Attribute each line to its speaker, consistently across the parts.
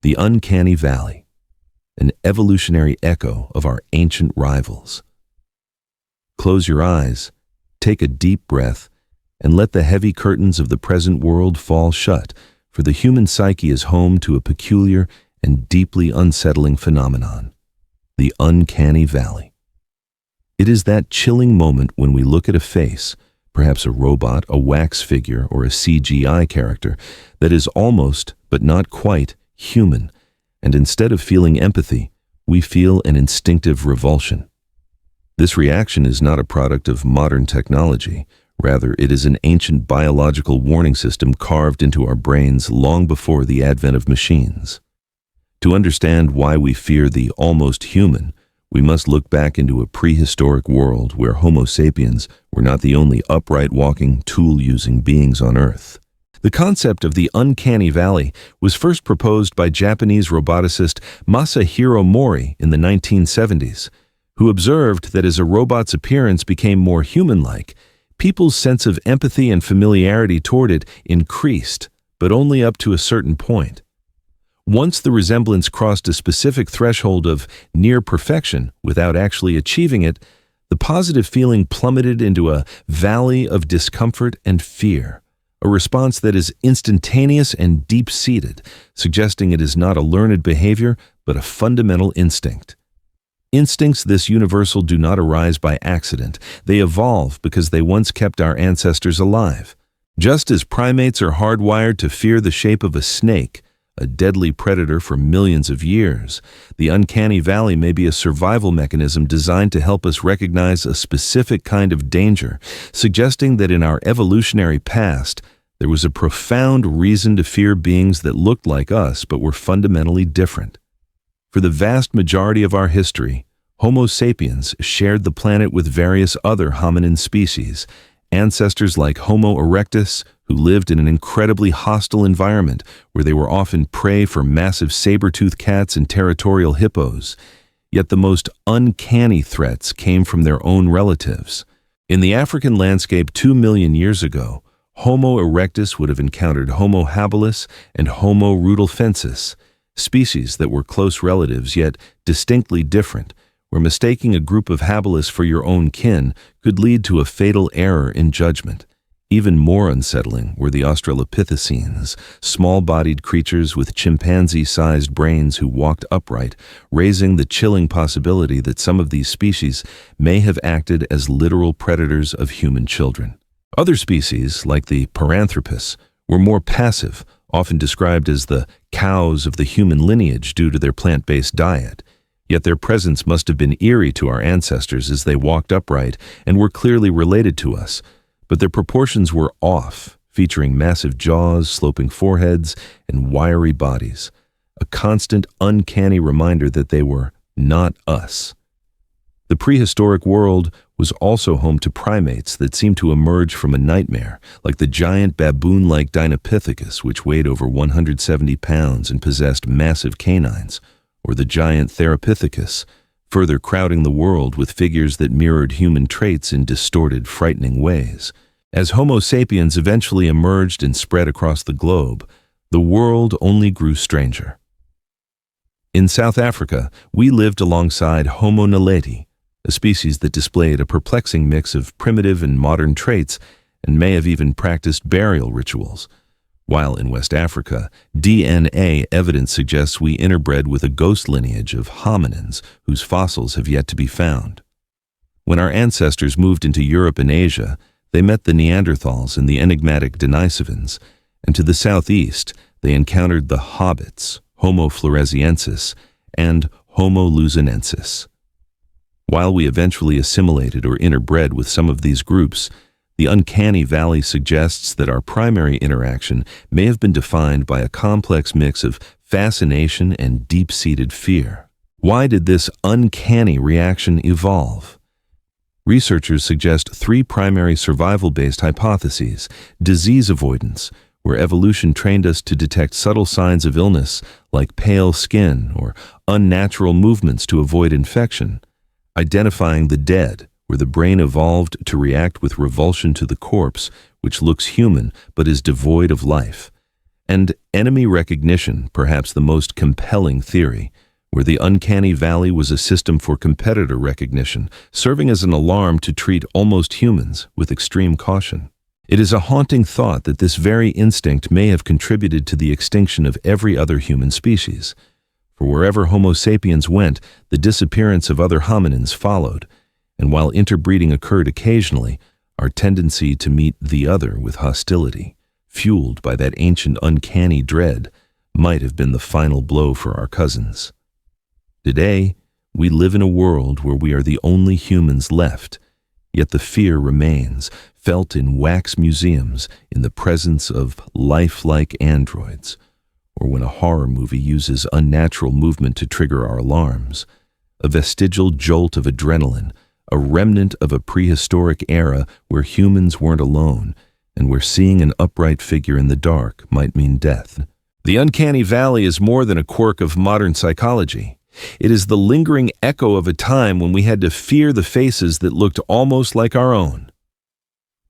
Speaker 1: The Uncanny Valley, an evolutionary echo of our ancient rivals. Close your eyes, take a deep breath, and let the heavy curtains of the present world fall shut, for the human psyche is home to a peculiar and deeply unsettling phenomenon, the Uncanny Valley. It is that chilling moment when we look at a face, perhaps a robot, a wax figure, or a CGI character, that is almost, but not quite, human, and instead of feeling empathy, we feel an instinctive revulsion. This reaction is not a product of modern technology. Rather, it is an ancient biological warning system carved into our brains long before the advent of machines. To understand why we fear the almost human, we must look back into a prehistoric world where Homo sapiens were not the only upright walking, tool-using beings on Earth. The concept of the Uncanny Valley was first proposed by Japanese roboticist Masahiro Mori in the 1970s, who observed that as a robot's appearance became more human-like, people's sense of empathy and familiarity toward it increased, but only up to a certain point. Once the resemblance crossed a specific threshold of near perfection without actually achieving it, the positive feeling plummeted into a valley of discomfort and fear, a response that is instantaneous and deep-seated, suggesting it is not a learned behavior, but a fundamental instinct. Instincts this universal do not arise by accident. They evolve because they once kept our ancestors alive. Just as primates are hardwired to fear the shape of a snake, a deadly predator for millions of years, the Uncanny Valley may be a survival mechanism designed to help us recognize a specific kind of danger, suggesting that in our evolutionary past, there was a profound reason to fear beings that looked like us but were fundamentally different. For the vast majority of our history, Homo sapiens shared the planet with various other hominin species, ancestors like Homo erectus, who lived in an incredibly hostile environment where they were often prey for massive saber-toothed cats and territorial hippos. Yet the most uncanny threats came from their own relatives. In the African landscape 2 million years ago, Homo erectus would have encountered Homo habilis and Homo rudolfensis, species that were close relatives yet distinctly different, where mistaking a group of habilis for your own kin could lead to a fatal error in judgment. Even more unsettling were the Australopithecines, small-bodied creatures with chimpanzee-sized brains who walked upright, raising the chilling possibility that some of these species may have acted as literal predators of human children. Other species, like the Paranthropus, were more passive, often described as the cows of the human lineage due to their plant-based diet. Yet their presence must have been eerie to our ancestors as they walked upright and were clearly related to us, but their proportions were off, featuring massive jaws, sloping foreheads, and wiry bodies, a constant, uncanny reminder that they were not us. The prehistoric world was also home to primates that seemed to emerge from a nightmare, like the giant baboon-like Dinopithecus, which weighed over 170 pounds and possessed massive canines, or the giant Therapithecus, further crowding the world with figures that mirrored human traits in distorted, frightening ways. As Homo sapiens eventually emerged and spread across the globe, the world only grew stranger. In South Africa, we lived alongside Homo naledi, a species that displayed a perplexing mix of primitive and modern traits and may have even practiced burial rituals. While in West Africa, DNA evidence suggests we interbred with a ghost lineage of hominins whose fossils have yet to be found. When our ancestors moved into Europe and Asia, they met the Neanderthals and the enigmatic Denisovans, and to the southeast, they encountered the hobbits, Homo floresiensis, and Homo luzonensis. While we eventually assimilated or interbred with some of these groups, the Uncanny Valley suggests that our primary interaction may have been defined by a complex mix of fascination and deep-seated fear. Why did this uncanny reaction evolve? Researchers suggest 3 primary survival-based hypotheses: disease avoidance, where evolution trained us to detect subtle signs of illness like pale skin or unnatural movements to avoid infection; identifying the dead, where the brain evolved to react with revulsion to the corpse, which looks human but is devoid of life; And enemy recognition, perhaps the most compelling theory, where the uncanny valley was a system for competitor recognition, serving as an alarm to treat almost humans with extreme caution. It is a haunting thought that this very instinct may have contributed to the extinction of every other human species. For wherever Homo sapiens went, the disappearance of other hominins followed, and while interbreeding occurred occasionally, our tendency to meet the other with hostility, fueled by that ancient uncanny dread, might have been the final blow for our cousins. Today, we live in a world where we are the only humans left, yet the fear remains, felt in wax museums in the presence of lifelike androids, or when a horror movie uses unnatural movement to trigger our alarms, a vestigial jolt of adrenaline, a remnant of a prehistoric era where humans weren't alone, and where seeing an upright figure in the dark might mean death. The uncanny valley is more than a quirk of modern psychology. It is the lingering echo of a time when we had to fear the faces that looked almost like our own.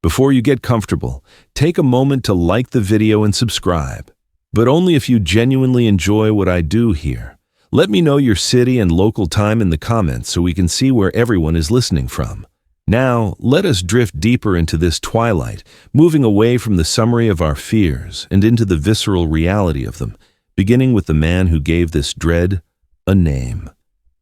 Speaker 1: Before you get comfortable, take a moment to like the video and subscribe, but only if you genuinely enjoy what I do here. Let me know your city and local time in the comments so we can see where everyone is listening from. Now, let us drift deeper into this twilight, moving away from the summary of our fears and into the visceral reality of them, beginning with the man who gave this dread a name.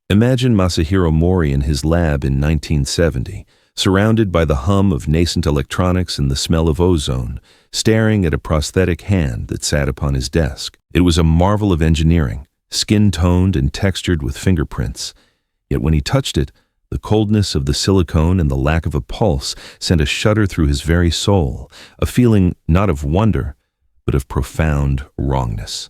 Speaker 1: Imagine Masahiro Mori in his lab in 1970, surrounded by the hum of nascent electronics and the smell of ozone, staring at a prosthetic hand that sat upon his desk. It was a marvel of engineering, skin-toned and textured with fingerprints. Yet when he touched it, the coldness of the silicone and the lack of a pulse sent a shudder through his very soul, a feeling not of wonder, but of profound wrongness.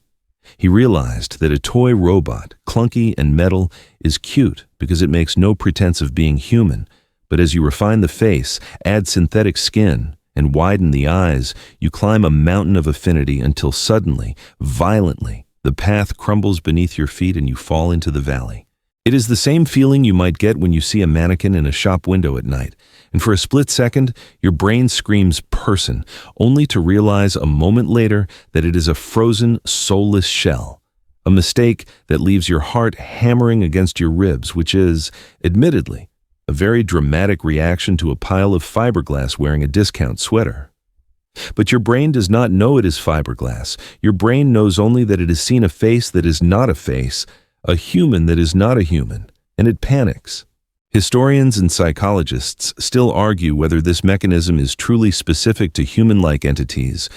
Speaker 1: He realized that a toy robot, clunky and metal, is cute because it makes no pretense of being human, but as you refine the face, add synthetic skin, and widen the eyes, you climb a mountain of affinity until suddenly, violently, the path crumbles beneath your feet and you fall into the valley. It is the same feeling you might get when you see a mannequin in a shop window at night, and for a split second, your brain screams person, only to realize a moment later that it is a frozen, soulless shell. A mistake that leaves your heart hammering against your ribs, which is, admittedly, a very dramatic reaction to a pile of fiberglass wearing a discount sweater. But your brain does not know it is fiberglass. Your brain knows only that it has seen a face that is not a face, a human that is not a human, and it panics. Historians and psychologists still argue whether this mechanism is truly specific to human-like entities,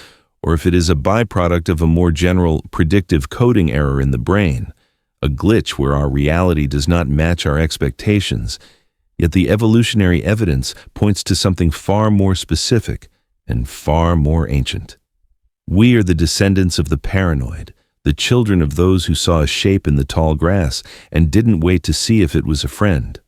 Speaker 1: or if it is a byproduct of a more general predictive coding error in the brain, a glitch where our reality does not match our expectations. Yet the evolutionary evidence points to something far more specific and far more ancient. We are the descendants of the paranoid, the children of those who saw a shape in the tall grass and didn't wait to see if it was a friend.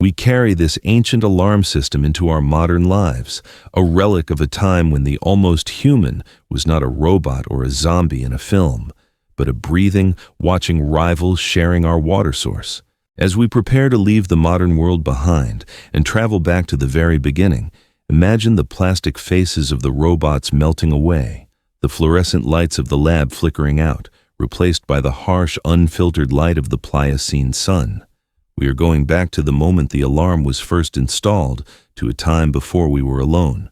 Speaker 1: We carry this ancient alarm system into our modern lives, a relic of a time when the almost human was not a robot or a zombie in a film, but a breathing, watching rivals sharing our water source. As we prepare to leave the modern world behind and travel back to the very beginning, imagine the plastic faces of the robots melting away, the fluorescent lights of the lab flickering out, replaced by the harsh, unfiltered light of the Pliocene sun. We are going back to the moment the alarm was first installed, to a time before we were alone,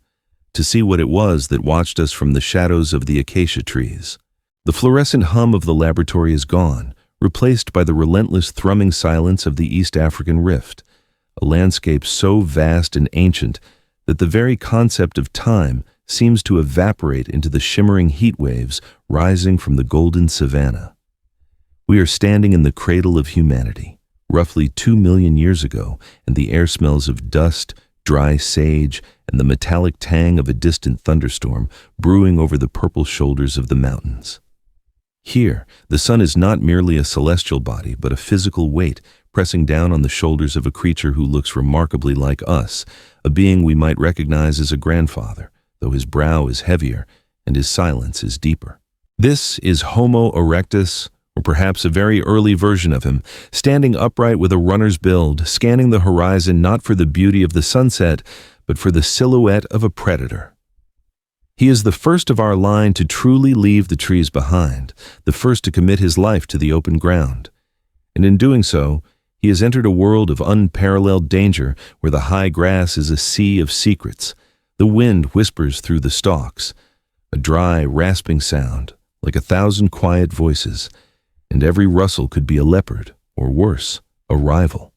Speaker 1: to see what it was that watched us from the shadows of the acacia trees. The fluorescent hum of the laboratory is gone, replaced by the relentless thrumming silence of the East African Rift, a landscape so vast and ancient that the very concept of time seems to evaporate into the shimmering heat waves rising from the golden savanna. We are standing in the cradle of humanity, roughly 2 million years ago, and the air smells of dust, dry sage, and the metallic tang of a distant thunderstorm brewing over the purple shoulders of the mountains. Here, the sun is not merely a celestial body, but a physical weight pressing down on the shoulders of a creature who looks remarkably like us, a being we might recognize as a grandfather, though his brow is heavier and his silence is deeper. This is Homo erectus, or perhaps a very early version of him, standing upright with a runner's build, scanning the horizon not for the beauty of the sunset, but for the silhouette of a predator. He is the first of our line to truly leave the trees behind, the first to commit his life to the open ground. And in doing so, he has entered a world of unparalleled danger where the high grass is a sea of secrets. The wind whispers through the stalks, a dry, rasping sound, like 1,000 quiet voices, and every rustle could be a leopard, or worse, a rival.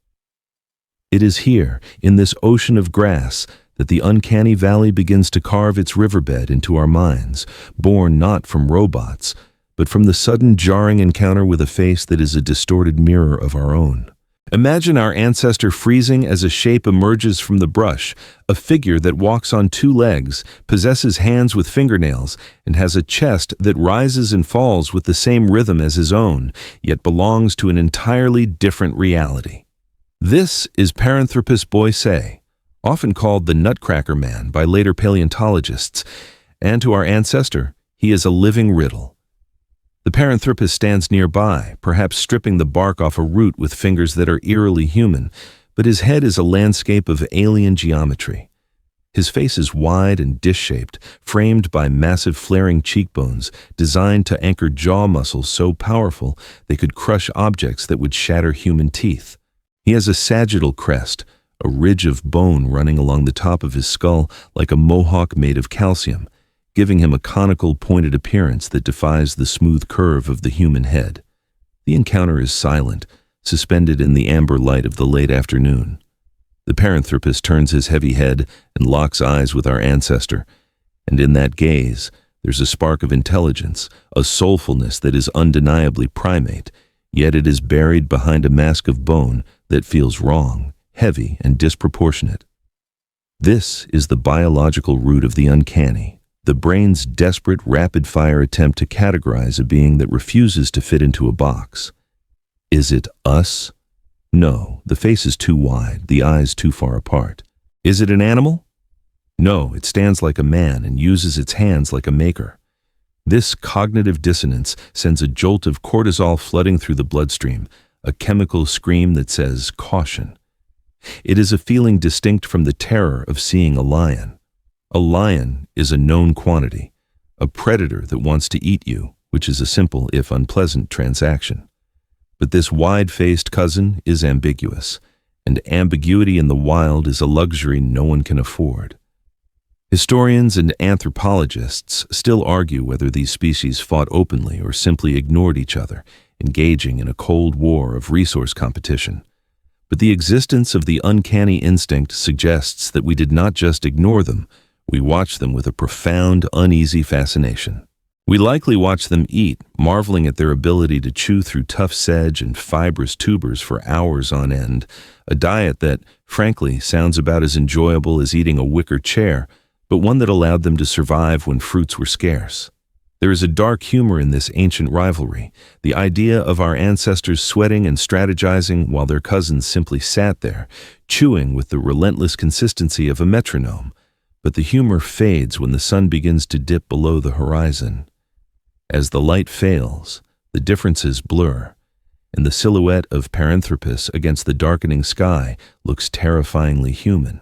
Speaker 1: It is here, in this ocean of grass, that the uncanny valley begins to carve its riverbed into our minds, born not from robots, but from the sudden jarring encounter with a face that is a distorted mirror of our own. Imagine our ancestor freezing as a shape emerges from the brush, a figure that walks on 2 legs, possesses hands with fingernails, and has a chest that rises and falls with the same rhythm as his own, yet belongs to an entirely different reality. This is Paranthropus boisei, often called the Nutcracker Man by later paleontologists, and to our ancestor, he is a living riddle. The Paranthropus stands nearby, perhaps stripping the bark off a root with fingers that are eerily human, but his head is a landscape of alien geometry. His face is wide and dish-shaped, framed by massive flaring cheekbones, designed to anchor jaw muscles so powerful they could crush objects that would shatter human teeth. He has a sagittal crest, a ridge of bone running along the top of his skull like a mohawk made of calcium, giving him a conical, pointed appearance that defies the smooth curve of the human head. The encounter is silent, suspended in the amber light of the late afternoon. The Paranthropus turns his heavy head and locks eyes with our ancestor, and in that gaze, there's a spark of intelligence, a soulfulness that is undeniably primate, yet it is buried behind a mask of bone that feels wrong, heavy, and disproportionate. This is the biological root of the uncanny, the brain's desperate, rapid-fire attempt to categorize a being that refuses to fit into a box. Is it us? No, the face is too wide, the eyes too far apart. Is it an animal? No, it stands like a man and uses its hands like a maker. This cognitive dissonance sends a jolt of cortisol flooding through the bloodstream, a chemical scream that says caution. It is a feeling distinct from the terror of seeing a lion. A lion is a known quantity, a predator that wants to eat you, which is a simple if unpleasant transaction. But this wide-faced cousin is ambiguous, and ambiguity in the wild is a luxury no one can afford. Historians and anthropologists still argue whether these species fought openly or simply ignored each other, engaging in a cold war of resource competition. But the existence of the uncanny instinct suggests that we did not just ignore them, we watched them with a profound, uneasy fascination. We likely watched them eat, marveling at their ability to chew through tough sedge and fibrous tubers for hours on end, a diet that, frankly, sounds about as enjoyable as eating a wicker chair, but one that allowed them to survive when fruits were scarce. There is a dark humor in this ancient rivalry, the idea of our ancestors sweating and strategizing while their cousins simply sat there, chewing with the relentless consistency of a metronome. But the humor fades when the sun begins to dip below the horizon. As the light fails, the differences blur, and the silhouette of Paranthropus against the darkening sky looks terrifyingly human.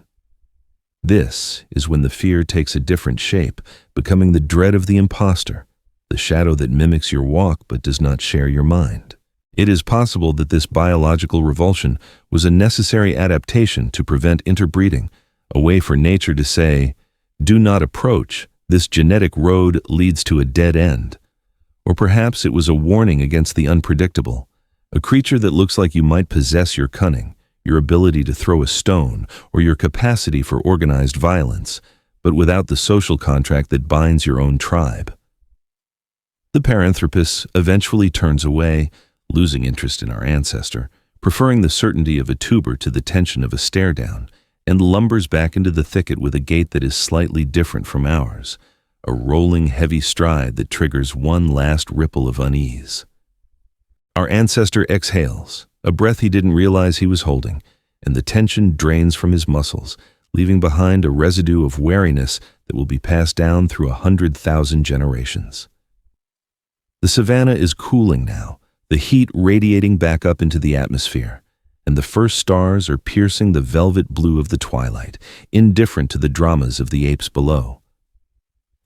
Speaker 1: This is when the fear takes a different shape, becoming the dread of the imposter, the shadow that mimics your walk but does not share your mind. It is possible that this biological revulsion was a necessary adaptation to prevent interbreeding, a way for nature to say, "Do not approach, this genetic road leads to a dead end." Or perhaps it was a warning against the unpredictable, a creature that looks like you might possess your cunning, your ability to throw a stone, or your capacity for organized violence, but without the social contract that binds your own tribe. The Paranthropus eventually turns away, losing interest in our ancestor, preferring the certainty of a tuber to the tension of a stare-down, and lumbers back into the thicket with a gait that is slightly different from ours, a rolling, heavy stride that triggers one last ripple of unease. Our ancestor exhales, a breath he didn't realize he was holding, and the tension drains from his muscles, leaving behind a residue of wariness that will be passed down through 100,000 generations. The savanna is cooling now, the heat radiating back up into the atmosphere, and the first stars are piercing the velvet blue of the twilight, indifferent to the dramas of the apes below.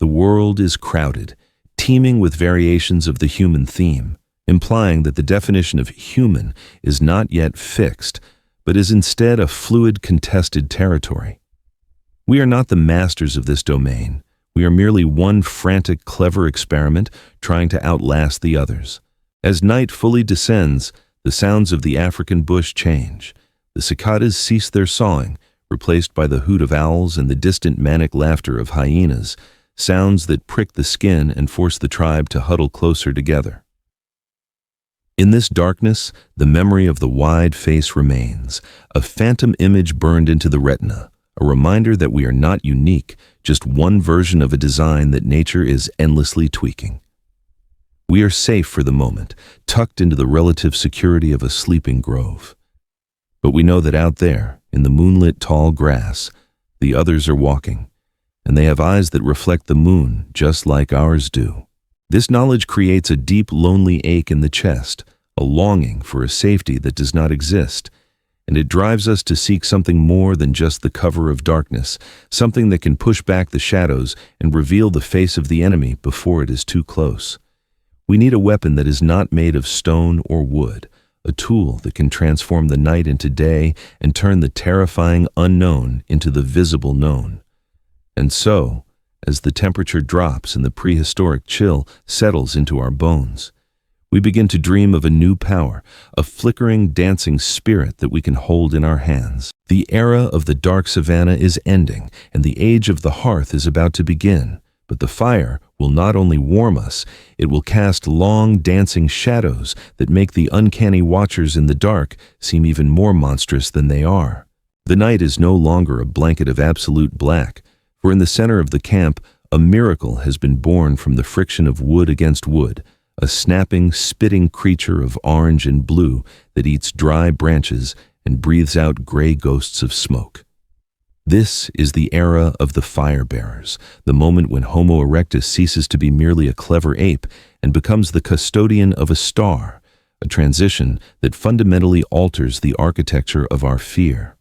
Speaker 1: The world is crowded, teeming with variations of the human theme, implying that the definition of human is not yet fixed, but is instead a fluid, contested territory. We are not the masters of this domain. We are merely one frantic, clever experiment trying to outlast the others. As night fully descends, the sounds of the African bush change. The cicadas cease their sawing, replaced by the hoot of owls and the distant manic laughter of hyenas, sounds that prick the skin and force the tribe to huddle closer together. In this darkness, the memory of the wide face remains, a phantom image burned into the retina, a reminder that we are not unique, just one version of a design that nature is endlessly tweaking. We are safe for the moment, tucked into the relative security of a sleeping grove. But we know that out there, in the moonlit tall grass, the others are walking, and they have eyes that reflect the moon just like ours do. This knowledge creates a deep, lonely ache in the chest, a longing for a safety that does not exist, and it drives us to seek something more than just the cover of darkness, something that can push back the shadows and reveal the face of the enemy before it is too close. We need a weapon that is not made of stone or wood, a tool that can transform the night into day and turn the terrifying unknown into the visible known. And so, as the temperature drops and the prehistoric chill settles into our bones, we begin to dream of a new power, a flickering, dancing spirit that we can hold in our hands. The era of the dark savanna is ending, and the age of the hearth is about to begin. But the fire will not only warm us, it will cast long, dancing shadows that make the uncanny watchers in the dark seem even more monstrous than they are. The night is no longer a blanket of absolute black, for in the center of the camp, a miracle has been born from the friction of wood against wood, a snapping, spitting creature of orange and blue that eats dry branches and breathes out gray ghosts of smoke. This is the era of the fire-bearers, the moment when Homo erectus ceases to be merely a clever ape and becomes the custodian of a star, a transition that fundamentally alters the architecture of our fear.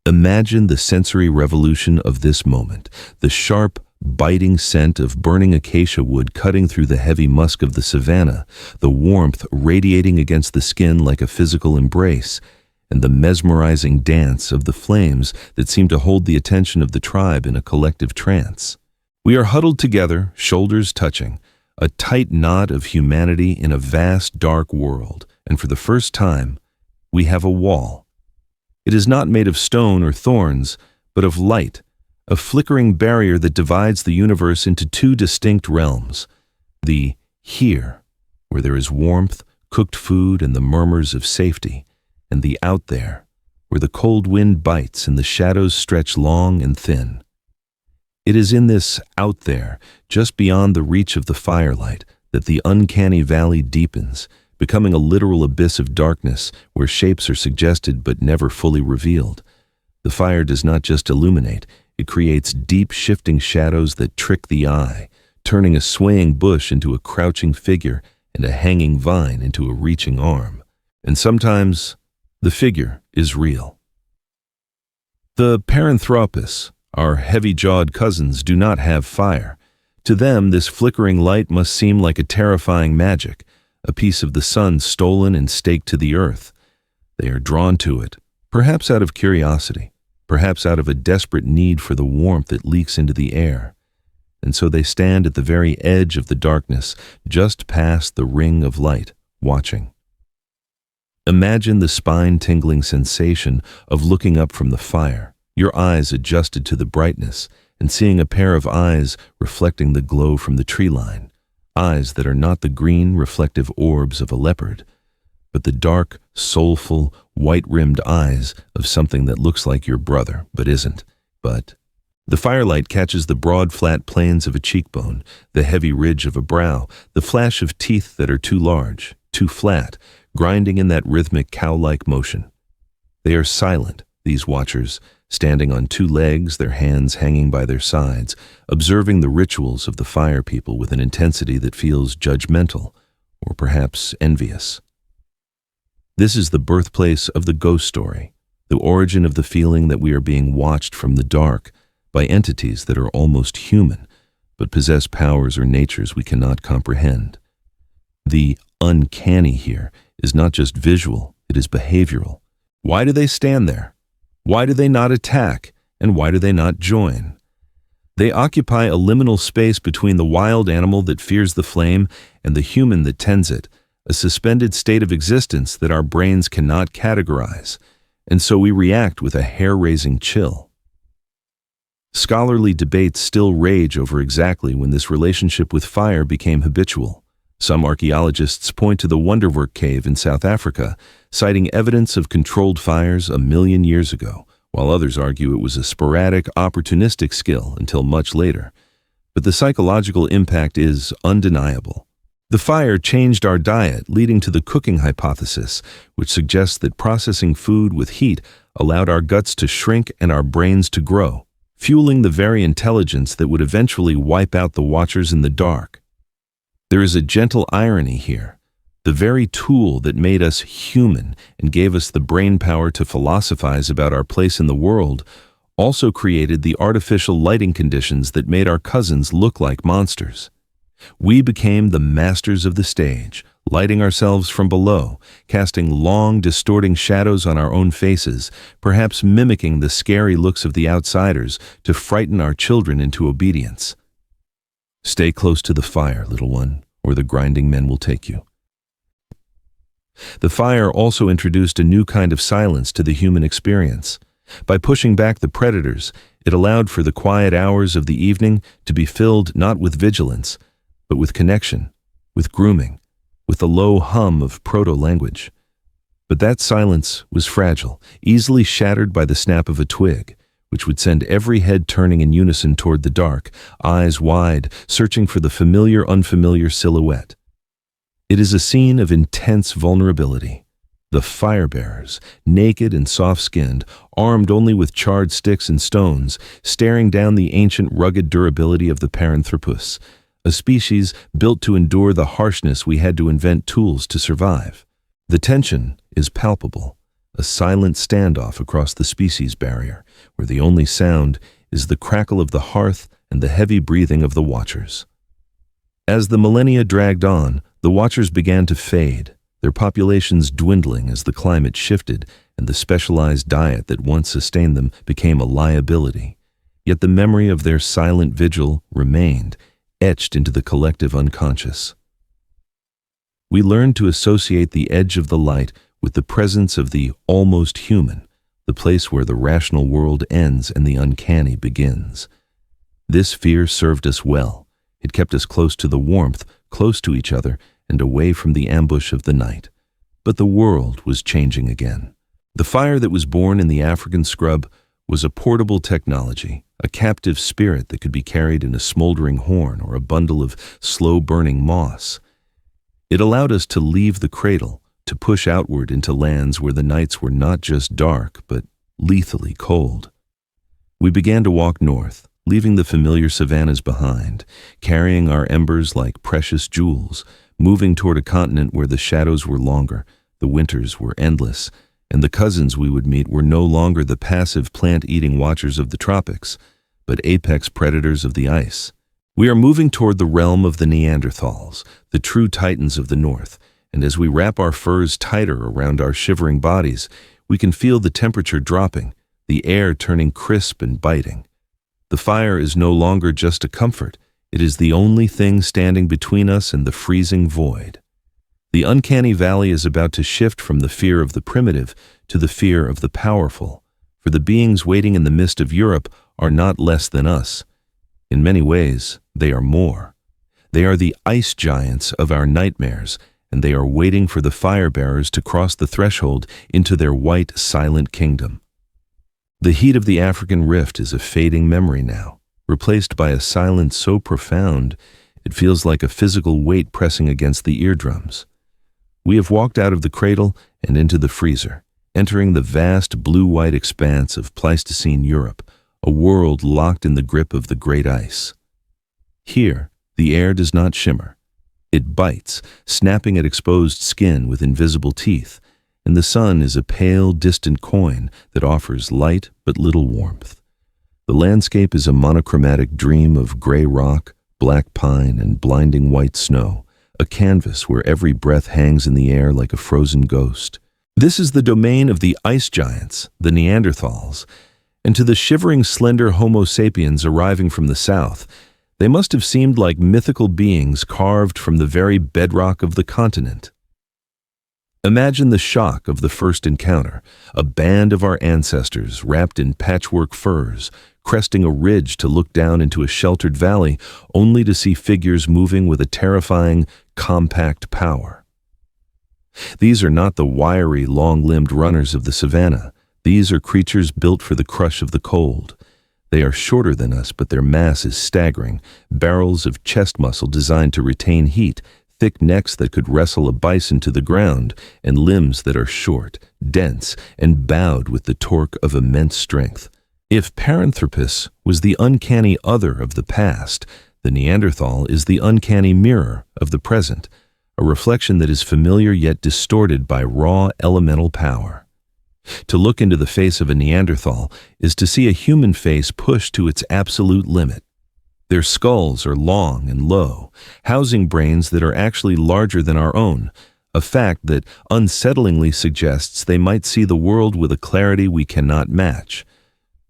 Speaker 1: Imagine the sensory revolution of this moment, the sharp, biting scent of burning acacia wood cutting through the heavy musk of the savanna, the warmth radiating against the skin like a physical embrace, and the mesmerizing dance of the flames that seem to hold the attention of the tribe in a collective trance. We are huddled together, shoulders touching, a tight knot of humanity in a vast, dark world, and for the first time, we have a wall. It is not made of stone or thorns, but of light, a flickering barrier that divides the universe into two distinct realms. The here, where there is warmth, cooked food, and the murmurs of safety, and the out there, where the cold wind bites and the shadows stretch long and thin. It is in this out there, just beyond the reach of the firelight, that the uncanny valley deepens, becoming a literal abyss of darkness where shapes are suggested but never fully revealed. The fire does not just illuminate, it creates deep shifting shadows that trick the eye, turning a swaying bush into a crouching figure and a hanging vine into a reaching arm. And sometimes, the figure is real. The paranthropus, our heavy-jawed cousins, do not have fire. To them, this flickering light must seem like a terrifying magic, a piece of the sun stolen and staked to the earth. They are drawn to it, perhaps out of curiosity, perhaps out of a desperate need for the warmth that leaks into the air. And so they stand at the very edge of the darkness, just past the ring of light, watching. Imagine the spine-tingling sensation of looking up from the fire, your eyes adjusted to the brightness, and seeing a pair of eyes reflecting the glow from the tree line, eyes that are not the green, reflective orbs of a leopard, but the dark, soulful, white-rimmed eyes of something that looks like your brother, but isn't. But the firelight catches the broad, flat planes of a cheekbone, the heavy ridge of a brow, the flash of teeth that are too large, too flat, grinding in that rhythmic cow-like motion. They are silent, these watchers, standing on two legs, their hands hanging by their sides, observing the rituals of the fire people with an intensity that feels judgmental, or perhaps envious. This is the birthplace of the ghost story, the origin of the feeling that we are being watched from the dark by entities that are almost human, but possess powers or natures we cannot comprehend. The uncanny here is not just visual, it is behavioral. Why do they stand there? Why do they not attack? And why do they not join? They occupy a liminal space between the wild animal that fears the flame and the human that tends it, a suspended state of existence that our brains cannot categorize, and so we react with a hair-raising chill. Scholarly debates still rage over exactly when this relationship with fire became habitual. Some archaeologists point to the Wonderwerk cave in South Africa, citing evidence of controlled fires 1,000,000 years ago, while others argue it was a sporadic, opportunistic skill until much later. But the psychological impact is undeniable. The fire changed our diet, leading to the cooking hypothesis, which suggests that processing food with heat allowed our guts to shrink and our brains to grow, fueling the very intelligence that would eventually wipe out the watchers in the dark. There is a gentle irony here. The very tool that made us human and gave us the brain power to philosophize about our place in the world also created the artificial lighting conditions that made our cousins look like monsters. We became the masters of the stage, lighting ourselves from below, casting long, distorting shadows on our own faces, perhaps mimicking the scary looks of the outsiders to frighten our children into obedience. Stay close to the fire, little one, or the grinding men will take you. The fire also introduced a new kind of silence to the human experience. By pushing back the predators, it allowed for the quiet hours of the evening to be filled not with vigilance, but with connection, with grooming, with the low hum of proto-language. But that silence was fragile, easily shattered by the snap of a twig, which would send every head turning in unison toward the dark, eyes wide, searching for the familiar, unfamiliar silhouette. It is a scene of intense vulnerability. The fire-bearers, naked and soft-skinned, armed only with charred sticks and stones, staring down the ancient rugged durability of the Paranthropus, a species built to endure the harshness we had to invent tools to survive. The tension is palpable, a silent standoff across the species barrier, where the only sound is the crackle of the hearth and the heavy breathing of the watchers. As the millennia dragged on, the watchers began to fade, their populations dwindling as the climate shifted and the specialized diet that once sustained them became a liability. Yet the memory of their silent vigil remained, etched into the collective unconscious. We learned to associate the edge of the light with the presence of the almost human, the place where the rational world ends and the uncanny begins. This fear served us well. It kept us close to the warmth, close to each other, and away from the ambush of the night. But the world was changing again. The fire that was born in the African scrub was a portable technology, a captive spirit that could be carried in a smoldering horn or a bundle of slow-burning moss. It allowed us to leave the cradle, to push outward into lands where the nights were not just dark, but lethally cold. We began to walk north, leaving the familiar savannas behind, carrying our embers like precious jewels, moving toward a continent where the shadows were longer, the winters were endless, and the cousins we would meet were no longer the passive plant-eating watchers of the tropics, but apex predators of the ice. We are moving toward the realm of the Neanderthals, the true titans of the north, and as we wrap our furs tighter around our shivering bodies, we can feel the temperature dropping, the air turning crisp and biting. The fire is no longer just a comfort, it is the only thing standing between us and the freezing void. The Uncanny Valley is about to shift from the fear of the primitive to the fear of the powerful, for the beings waiting in the mist of Europe are not less than us. In many ways, they are more. They are the ice giants of our nightmares, and they are waiting for the fire-bearers to cross the threshold into their white, silent kingdom. The heat of the African rift is a fading memory now, replaced by a silence so profound it feels like a physical weight pressing against the eardrums. We have walked out of the cradle and into the freezer, entering the vast blue-white expanse of Pleistocene Europe, a world locked in the grip of the great ice. Here, the air does not shimmer. It bites, snapping at exposed skin with invisible teeth, and the sun is a pale, distant coin that offers light but little warmth. The landscape is a monochromatic dream of gray rock, black pine, and blinding white snow, a canvas where every breath hangs in the air like a frozen ghost. This is the domain of the ice giants, the Neanderthals, and to the shivering, slender Homo sapiens arriving from the south, they must have seemed like mythical beings carved from the very bedrock of the continent. Imagine the shock of the first encounter, a band of our ancestors wrapped in patchwork furs, cresting a ridge to look down into a sheltered valley, only to see figures moving with a terrifying, compact power. These are not the wiry, long-limbed runners of the savannah. These are creatures built for the crush of the cold. They are shorter than us, but their mass is staggering, barrels of chest muscle designed to retain heat, thick necks that could wrestle a bison to the ground, and limbs that are short, dense, and bowed with the torque of immense strength. If Paranthropus was the uncanny other of the past, the Neanderthal is the uncanny mirror of the present, a reflection that is familiar yet distorted by raw elemental power. To look into the face of a Neanderthal is to see a human face pushed to its absolute limit. Their skulls are long and low, housing brains that are actually larger than our own, a fact that unsettlingly suggests they might see the world with a clarity we cannot match.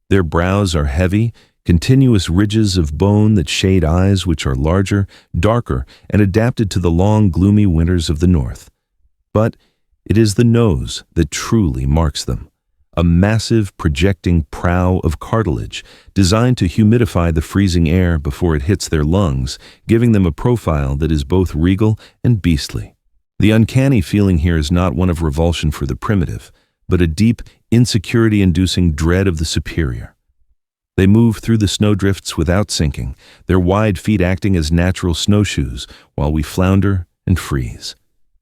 Speaker 1: Their brows are heavy, continuous ridges of bone that shade eyes which are larger, darker, and adapted to the long, gloomy winters of the north. But it is the nose that truly marks them. A massive, projecting prow of cartilage designed to humidify the freezing air before it hits their lungs, giving them a profile that is both regal and beastly. The uncanny feeling here is not one of revulsion for the primitive, but a deep, insecurity-inducing dread of the superior. They move through the snowdrifts without sinking, their wide feet acting as natural snowshoes, while we flounder and freeze.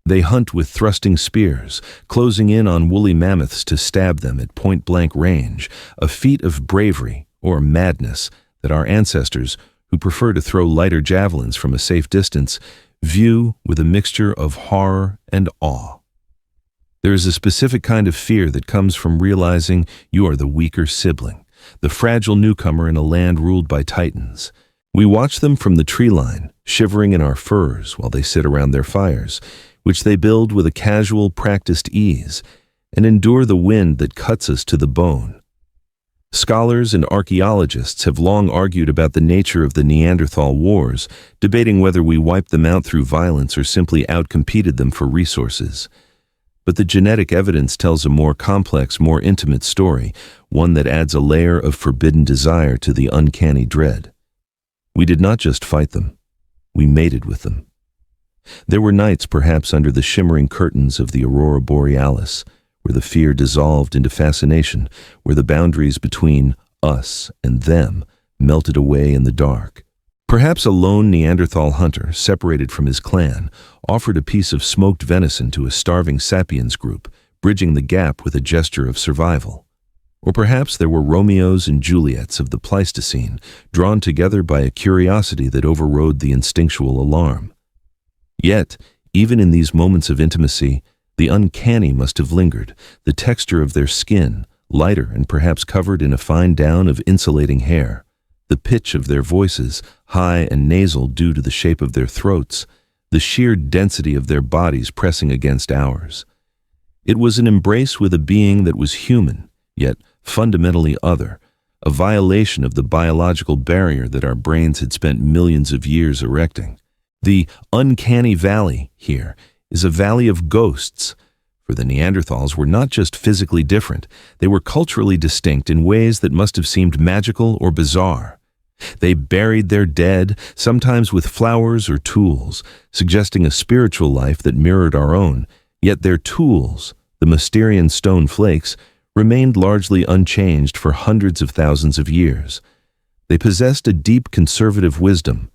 Speaker 1: They hunt with thrusting spears, closing in on woolly mammoths to stab them at point-blank range, a feat of bravery or madness that our ancestors, who prefer to throw lighter javelins from a safe distance, view with a mixture of horror and awe. There is a specific kind of fear that comes from realizing you are the weaker sibling, the fragile newcomer in a land ruled by titans. We watch them from the tree line, shivering in our furs while they sit around their fires, which they build with a casual, practiced ease, and endure the wind that cuts us to the bone. Scholars and archaeologists have long argued about the nature of the Neanderthal wars, debating whether we wiped them out through violence or simply outcompeted them for resources. But the genetic evidence tells a more complex, more intimate story, one that adds a layer of forbidden desire to the uncanny dread. We did not just fight them, we mated with them. There were nights perhaps under the shimmering curtains of the aurora borealis, where the fear dissolved into fascination, where the boundaries between us and them melted away in the dark. Perhaps a lone Neanderthal hunter, separated from his clan, offered a piece of smoked venison to a starving sapiens group, bridging the gap with a gesture of survival. Or perhaps there were Romeos and Juliets of the Pleistocene, drawn together by a curiosity that overrode the instinctual alarm. Yet, even in these moments of intimacy, the uncanny must have lingered, the texture of their skin, lighter and perhaps covered in a fine down of insulating hair, the pitch of their voices, high and nasal due to the shape of their throats, the sheer density of their bodies pressing against ours. It was an embrace with a being that was human, yet fundamentally other, a violation of the biological barrier that our brains had spent millions of years erecting. The Uncanny Valley here is a valley of ghosts, for the Neanderthals were not just physically different, they were culturally distinct in ways that must have seemed magical or bizarre. They buried their dead, sometimes with flowers or tools, suggesting a spiritual life that mirrored our own, yet their tools, the Mysterian stone flakes, remained largely unchanged for hundreds of thousands of years. They possessed a deep conservative wisdom,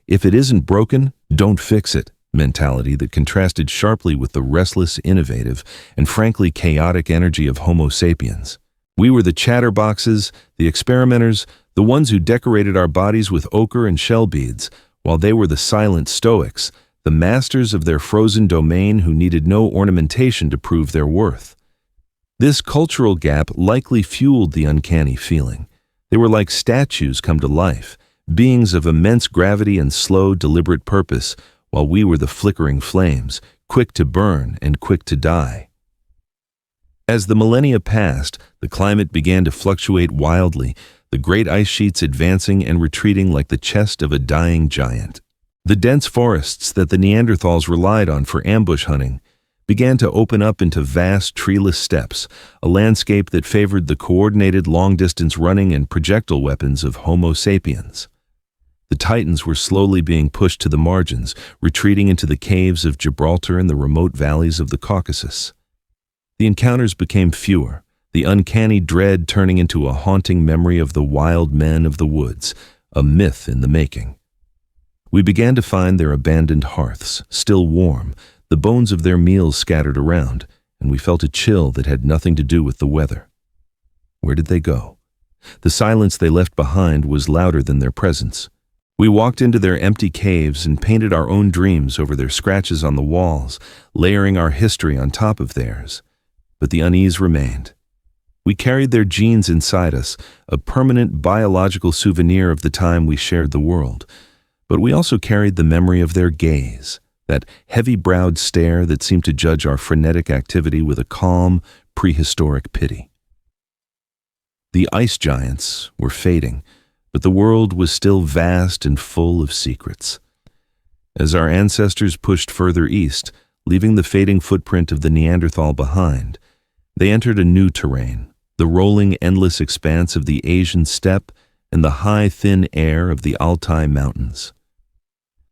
Speaker 1: if it isn't broken, don't fix it mentality that contrasted sharply with the restless, innovative, and frankly chaotic energy of Homo sapiens. We were the chatterboxes, the experimenters, the ones who decorated our bodies with ochre and shell beads, while they were the silent stoics, the masters of their frozen domain who needed no ornamentation to prove their worth. This cultural gap likely fueled the uncanny feeling. They were like statues come to life, beings of immense gravity and slow, deliberate purpose, while we were the flickering flames, quick to burn and quick to die. As the millennia passed, the climate began to fluctuate wildly, the great ice sheets advancing and retreating like the chest of a dying giant. The dense forests that the Neanderthals relied on for ambush hunting began to open up into vast treeless steppes, a landscape that favored the coordinated long-distance running and projectile weapons of Homo sapiens. The Titans were slowly being pushed to the margins, retreating into the caves of Gibraltar and the remote valleys of the Caucasus. The encounters became fewer, the uncanny dread turning into a haunting memory of the wild men of the woods, a myth in the making. We began to find their abandoned hearths, still warm, the bones of their meals scattered around, and we felt a chill that had nothing to do with the weather. Where did they go? The silence they left behind was louder than their presence. We walked into their empty caves and painted our own dreams over their scratches on the walls, layering our history on top of theirs. But the unease remained. We carried their genes inside us, a permanent biological souvenir of the time we shared the world. But we also carried the memory of their gaze, that heavy-browed stare that seemed to judge our frenetic activity with a calm, prehistoric pity. The ice giants were fading, but the world was still vast and full of secrets. As our ancestors pushed further east, leaving the fading footprint of the Neanderthal behind, they entered a new terrain, the rolling, endless expanse of the Asian steppe and the high, thin air of the Altai Mountains.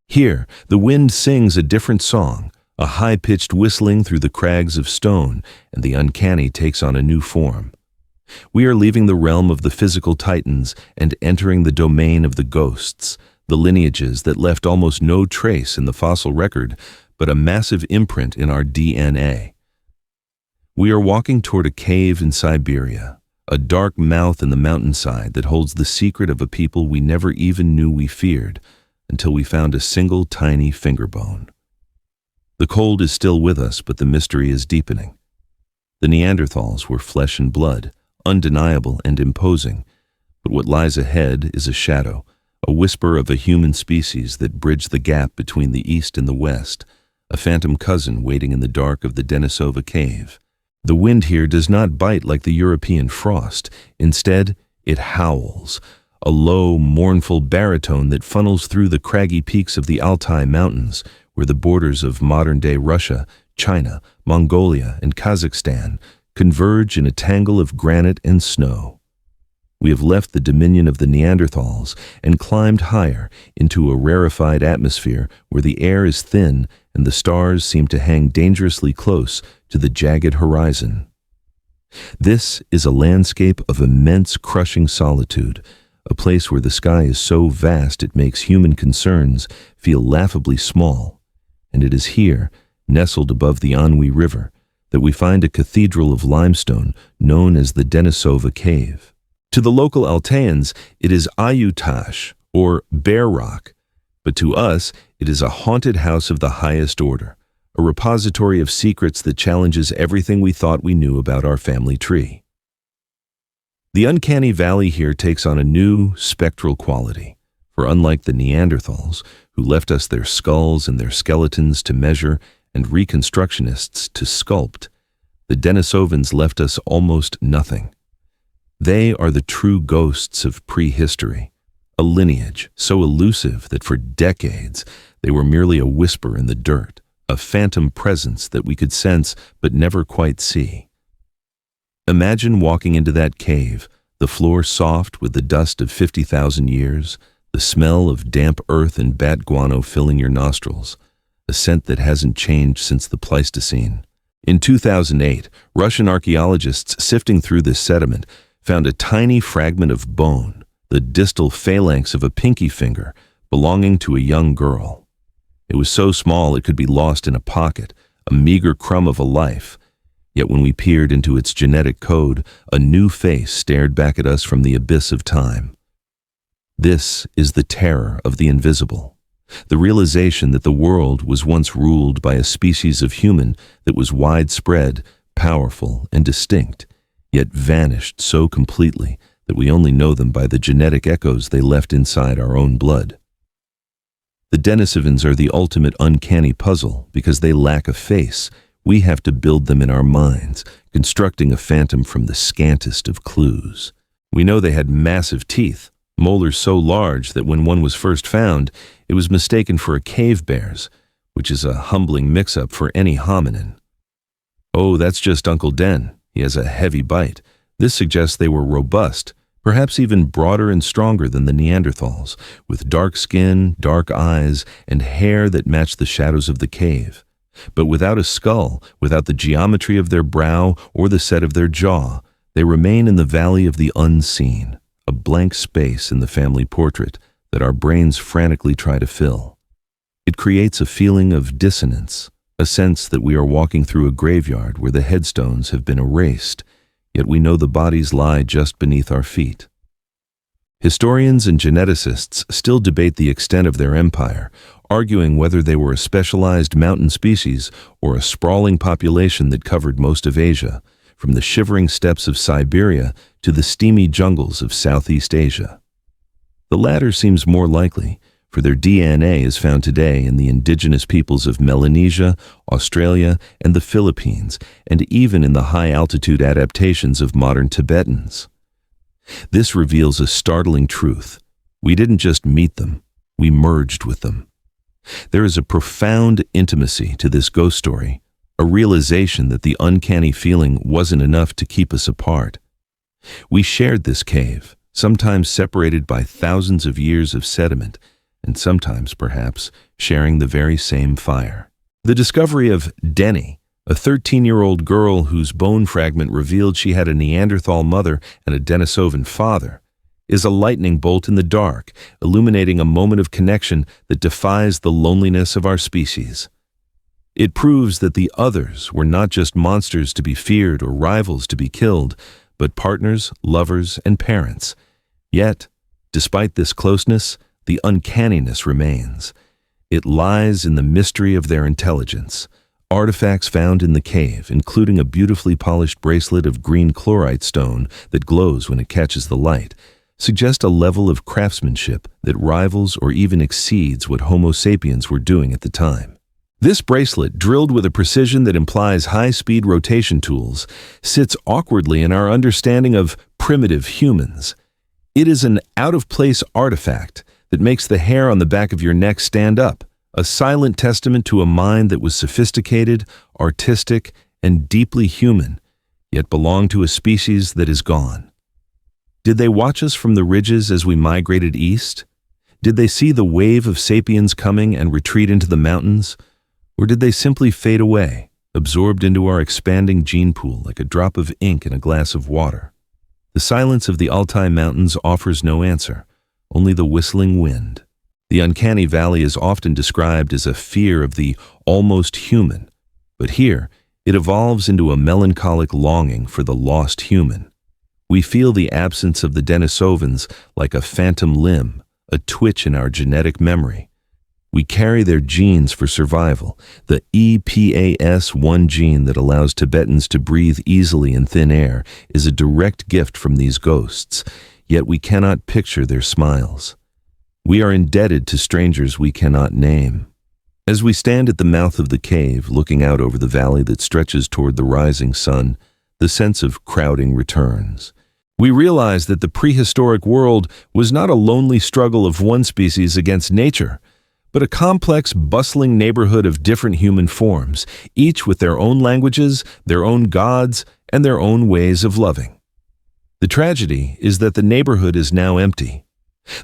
Speaker 1: Here, the wind sings a different song, a high-pitched whistling through the crags of stone, and the uncanny takes on a new form. We are leaving the realm of the physical titans and entering the domain of the ghosts, the lineages that left almost no trace in the fossil record, but a massive imprint in our DNA. We are walking toward a cave in Siberia, a dark mouth in the mountainside that holds the secret of a people we never even knew we feared, until we found a single tiny finger bone. The cold is still with us, but the mystery is deepening. The Neanderthals were flesh and blood, undeniable and imposing, but what lies ahead is a shadow, a whisper of a human species that bridged the gap between the East and the West, a phantom cousin waiting in the dark of the Denisova cave. The wind here does not bite like the European frost. Instead, it howls, a low, mournful baritone that funnels through the craggy peaks of the Altai Mountains, where the borders of modern-day Russia, China, Mongolia, and Kazakhstan converge in a tangle of granite and snow. We have left the dominion of the Neanderthals and climbed higher into a rarefied atmosphere where the air is thin and the stars seem to hang dangerously close to the jagged horizon. This is a landscape of immense, crushing solitude, a place where the sky is so vast it makes human concerns feel laughably small. And it is here, nestled above the Anhui River, that we find a cathedral of limestone known as the Denisova Cave. To the local Altaians, it is Ayutash, or Bear Rock, but to us, it is a haunted house of the highest order, a repository of secrets that challenges everything we thought we knew about our family tree. The Uncanny Valley here takes on a new, spectral quality, for unlike the Neanderthals, who left us their skulls and their skeletons to measure and reconstructionists to sculpt, the Denisovans left us almost nothing. They are the true ghosts of prehistory, a lineage so elusive that for decades they were merely a whisper in the dirt, a phantom presence that we could sense but never quite see. Imagine walking into that cave, the floor soft with the dust of 50,000 years, the smell of damp earth and bat guano filling your nostrils, a scent that hasn't changed since the Pleistocene. In 2008, Russian archaeologists sifting through this sediment found a tiny fragment of bone, the distal phalanx of a pinky finger, belonging to a young girl. It was so small it could be lost in a pocket, a meager crumb of a life. Yet when we peered into its genetic code, a new face stared back at us from the abyss of time. This is the terror of the invisible, the realization that the world was once ruled by a species of human that was widespread, powerful, and distinct, yet vanished so completely that we only know them by the genetic echoes they left inside our own blood. The Denisovans are the ultimate uncanny puzzle because they lack a face. We have to build them in our minds, constructing a phantom from the scantest of clues. We know they had massive teeth, molars so large that when one was first found, it was mistaken for a cave bear's, which is a humbling mix-up for any hominin. Oh, that's just Uncle Den. He has a heavy bite. This suggests they were robust, perhaps even broader and stronger than the Neanderthals, with dark skin, dark eyes, and hair that matched the shadows of the cave. But without a skull, without the geometry of their brow or the set of their jaw, they remain in the valley of the unseen, a blank space in the family portrait that our brains frantically try to fill. It creates a feeling of dissonance, a sense that we are walking through a graveyard where the headstones have been erased, yet we know the bodies lie just beneath our feet. Historians and geneticists still debate the extent of their empire, arguing whether they were a specialized mountain species or a sprawling population that covered most of Asia, from the shivering steppes of Siberia to the steamy jungles of Southeast Asia. The latter seems more likely, for their DNA is found today in the indigenous peoples of Melanesia, Australia, and the Philippines, and even in the high-altitude adaptations of modern Tibetans. This reveals a startling truth. We didn't just meet them, we merged with them. There is a profound intimacy to this ghost story, a realization that the uncanny feeling wasn't enough to keep us apart. We shared this cave, sometimes separated by thousands of years of sediment, and sometimes, perhaps, sharing the very same fire. The discovery of Denny, a 13-year-old girl whose bone fragment revealed she had a Neanderthal mother and a Denisovan father, is a lightning bolt in the dark, illuminating a moment of connection that defies the loneliness of our species. It proves that the others were not just monsters to be feared or rivals to be killed, but partners, lovers, and parents. Yet, despite this closeness, the uncanniness remains. It lies in the mystery of their intelligence. Artifacts found in the cave, including a beautifully polished bracelet of green chlorite stone that glows when it catches the light, suggest a level of craftsmanship that rivals or even exceeds what Homo sapiens were doing at the time. This bracelet, drilled with a precision that implies high-speed rotation tools, sits awkwardly in our understanding of primitive humans. It is an out-of-place artifact that makes the hair on the back of your neck stand up, a silent testament to a mind that was sophisticated, artistic, and deeply human, yet belonged to a species that is gone. Did they watch us from the ridges as we migrated east? Did they see the wave of sapiens coming and retreat into the mountains? Or did they simply fade away, absorbed into our expanding gene pool like a drop of ink in a glass of water? The silence of the Altai Mountains offers no answer, only the whistling wind. The Uncanny Valley is often described as a fear of the almost human, but here it evolves into a melancholic longing for the lost human. We feel the absence of the Denisovans like a phantom limb, a twitch in our genetic memory. We carry their genes for survival, the EPAS1 gene that allows Tibetans to breathe easily in thin air is a direct gift from these ghosts, yet we cannot picture their smiles. We are indebted to strangers we cannot name. As we stand at the mouth of the cave, looking out over the valley that stretches toward the rising sun, the sense of crowding returns. We realize that the prehistoric world was not a lonely struggle of one species against nature, but a complex, bustling neighborhood of different human forms, each with their own languages, their own gods, and their own ways of loving. The tragedy is that the neighborhood is now empty.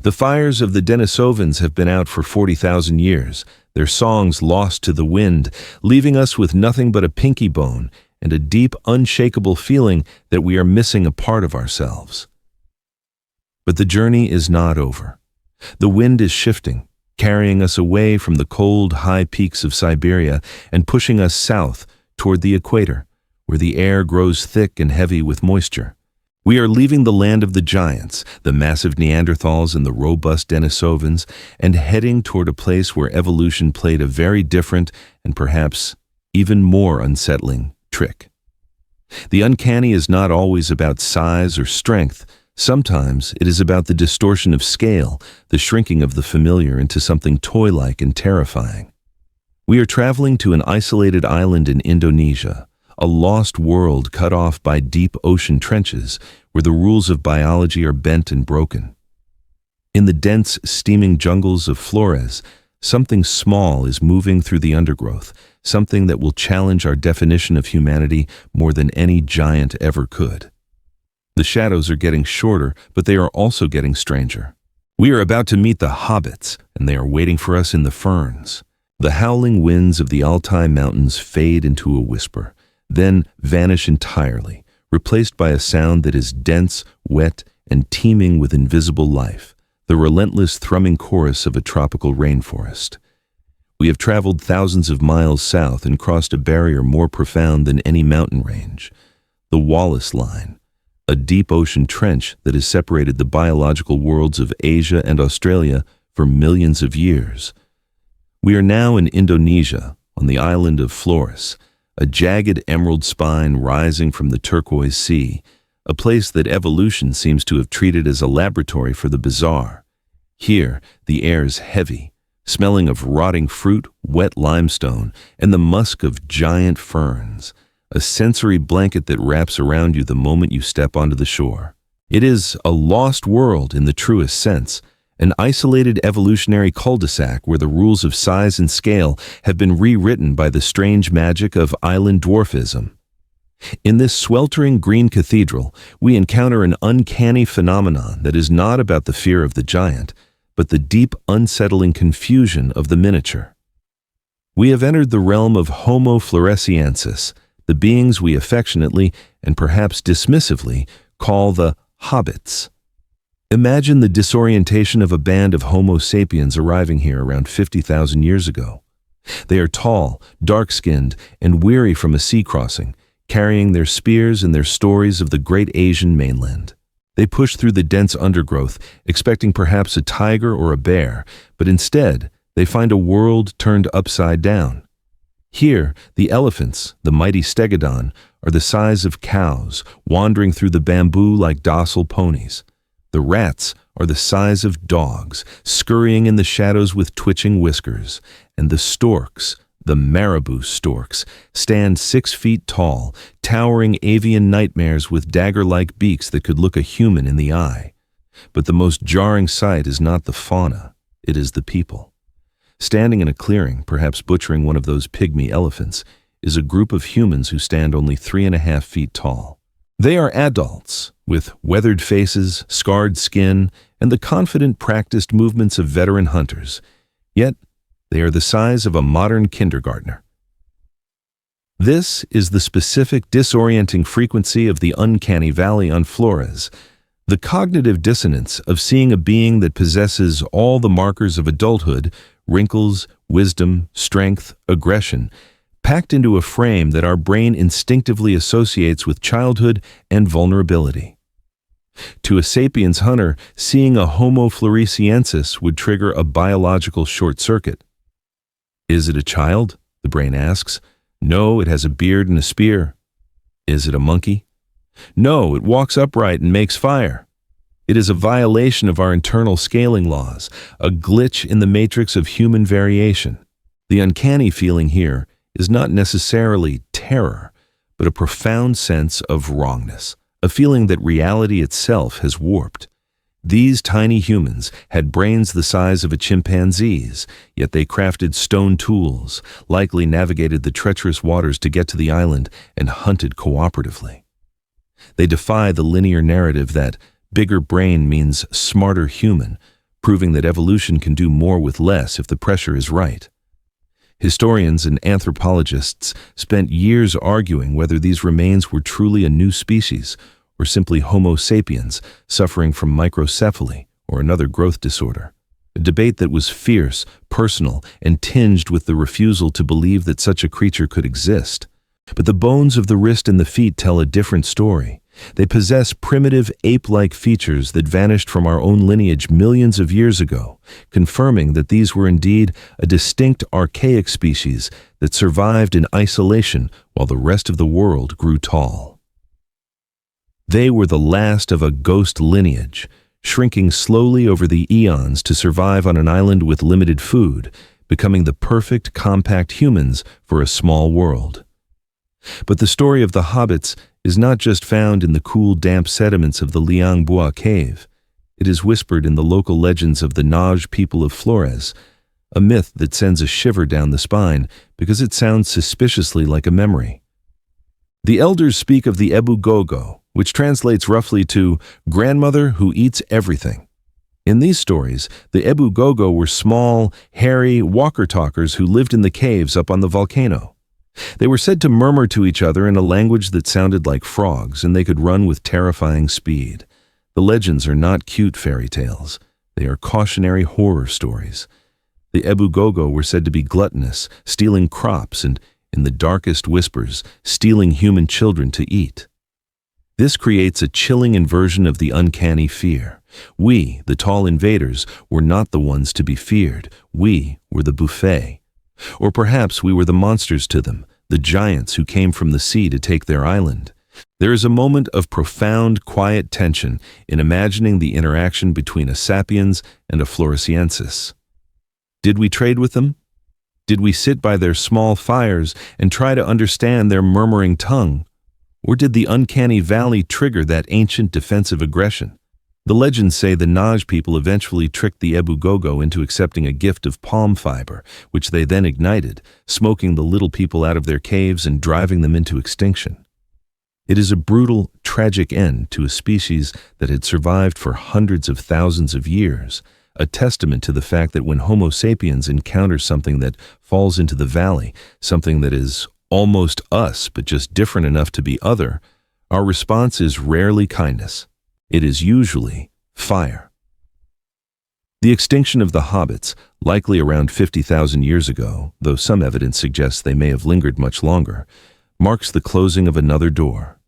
Speaker 1: The fires of the Denisovans have been out for 40,000 years, their songs lost to the wind, leaving us with nothing but a pinky bone and a deep, unshakable feeling that we are missing a part of ourselves. But the journey is not over. The wind is shifting, carrying us away from the cold, high peaks of Siberia and pushing us south toward the equator, where the air grows thick and heavy with moisture. We are leaving the land of the giants, the massive Neanderthals and the robust Denisovans, and heading toward a place where evolution played a very different and perhaps even more unsettling trick. The uncanny is not always about size or strength. Sometimes it is about the distortion of scale, the shrinking of the familiar into something toy-like and terrifying. We are traveling to an isolated island in Indonesia, a lost world cut off by deep ocean trenches where the rules of biology are bent and broken. In the dense, steaming jungles of Flores, something small is moving through the undergrowth, something that will challenge our definition of humanity more than any giant ever could. The shadows are getting shorter, but they are also getting stranger. We are about to meet the hobbits, and they are waiting for us in the ferns. The howling winds of the Altai Mountains fade into a whisper, then vanish entirely, replaced by a sound that is dense, wet, and teeming with invisible life, the relentless thrumming chorus of a tropical rainforest. We have traveled thousands of miles south and crossed a barrier more profound than any mountain range, the Wallace Line, a deep ocean trench that has separated the biological worlds of Asia and Australia for millions of years. We are now in Indonesia, on the island of Flores, a jagged emerald spine rising from the turquoise sea, a place that evolution seems to have treated as a laboratory for the bizarre. Here, the air is heavy, smelling of rotting fruit, wet limestone, and the musk of giant ferns, a sensory blanket that wraps around you the moment you step onto the shore. It is a lost world in the truest sense, an isolated evolutionary cul-de-sac where the rules of size and scale have been rewritten by the strange magic of island dwarfism. In this sweltering green cathedral, we encounter an uncanny phenomenon that is not about the fear of the giant, but the deep, unsettling confusion of the miniature. We have entered the realm of Homo floresiensis, the beings we affectionately, and perhaps dismissively, call the hobbits. Imagine the disorientation of a band of Homo sapiens arriving here around 50,000 years ago. They are tall, dark-skinned, and weary from a sea crossing, carrying their spears and their stories of the great Asian mainland. They push through the dense undergrowth, expecting perhaps a tiger or a bear, but instead, they find a world turned upside down. Here, the elephants, the mighty stegodon, are the size of cows, wandering through the bamboo like docile ponies. The rats are the size of dogs, scurrying in the shadows with twitching whiskers, and the storks, the marabou storks, stand 6 feet tall, towering avian nightmares with dagger-like beaks that could look a human in the eye. But the most jarring sight is not the fauna, it is the people. Standing in a clearing, perhaps butchering one of those pygmy elephants, is a group of humans who stand only 3.5 feet tall. They are adults, with weathered faces, scarred skin, and the confident, practiced movements of veteran hunters. Yet, they are the size of a modern kindergartner. This is the specific disorienting frequency of the Uncanny Valley on Flores, the cognitive dissonance of seeing a being that possesses all the markers of adulthood, wrinkles, wisdom, strength, aggression, packed into a frame that our brain instinctively associates with childhood and vulnerability. To a sapiens hunter, seeing a Homo floresiensis would trigger a biological short circuit. Is it a child? The brain asks. No, it has a beard and a spear. Is it a monkey? No, it walks upright and makes fire. It is a violation of our internal scaling laws, a glitch in the matrix of human variation. The uncanny feeling here is not necessarily terror, but a profound sense of wrongness, a feeling that reality itself has warped. These tiny humans had brains the size of a chimpanzee's, yet they crafted stone tools, likely navigated the treacherous waters to get to the island, and hunted cooperatively. They defy the linear narrative that bigger brain means smarter human, proving that evolution can do more with less if the pressure is right. Historians and anthropologists spent years arguing whether these remains were truly a new species or simply Homo sapiens suffering from microcephaly or another growth disorder. A debate that was fierce, personal, and tinged with the refusal to believe that such a creature could exist. But the bones of the wrist and the feet tell a different story. They possess primitive ape-like features that vanished from our own lineage millions of years ago, confirming that these were indeed a distinct archaic species that survived in isolation while the rest of the world grew tall. They were the last of a ghost lineage, shrinking slowly over the eons to survive on an island with limited food, becoming the perfect compact humans for a small world. But the story of the hobbits is not just found in the cool, damp sediments of the Liang Bua cave. It is whispered in the local legends of the Naj people of Flores, a myth that sends a shiver down the spine because it sounds suspiciously like a memory. The elders speak of the Ebu Gogo, which translates roughly to grandmother who eats everything. In these stories, the Ebu Gogo were small, hairy walker-talkers who lived in the caves up on the volcano. They were said to murmur to each other in a language that sounded like frogs, and they could run with terrifying speed. The legends are not cute fairy tales. They are cautionary horror stories. The Ebu Gogo were said to be gluttonous, stealing crops and, in the darkest whispers, stealing human children to eat. This creates a chilling inversion of the uncanny fear. We, the tall invaders, were not the ones to be feared. We were the buffet. Or perhaps we were the monsters to them, the giants who came from the sea to take their island. There is a moment of profound, quiet tension in imagining the interaction between a sapiens and a floresiensis. Did we trade with them? Did we sit by their small fires and try to understand their murmuring tongue? Or did the Uncanny Valley trigger that ancient defensive aggression? The legends say the Naj people eventually tricked the Ebu Gogo into accepting a gift of palm fiber, which they then ignited, smoking the little people out of their caves and driving them into extinction. It is a brutal, tragic end to a species that had survived for hundreds of thousands of years, a testament to the fact that when Homo sapiens encounters something that falls into the valley, something that is almost us but just different enough to be other, our response is rarely kindness. It is usually fire. The extinction of the hobbits, likely around 50,000 years ago, though some evidence suggests they may have lingered much longer, marks the closing of another door.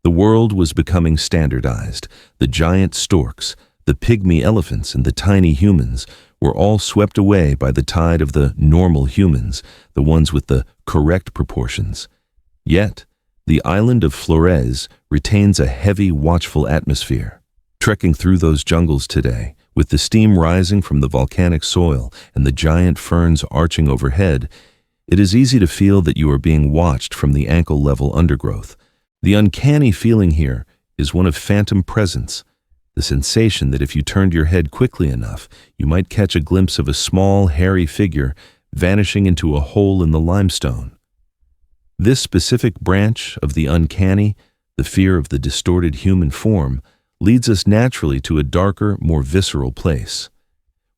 Speaker 1: The world was becoming standardized. The giant storks, the pygmy elephants, and the tiny humans were all swept away by the tide of the normal humans, the ones with the correct proportions. Yet, the island of Flores retains a heavy, watchful atmosphere. Trekking through those jungles today, with the steam rising from the volcanic soil and the giant ferns arching overhead, it is easy to feel that you are being watched from the ankle-level undergrowth. The uncanny feeling here is one of phantom presence, the sensation that if you turned your head quickly enough, you might catch a glimpse of a small, hairy figure vanishing into a hole in the limestone. This specific branch of the uncanny, the fear of the distorted human form, leads us naturally to a darker, more visceral place.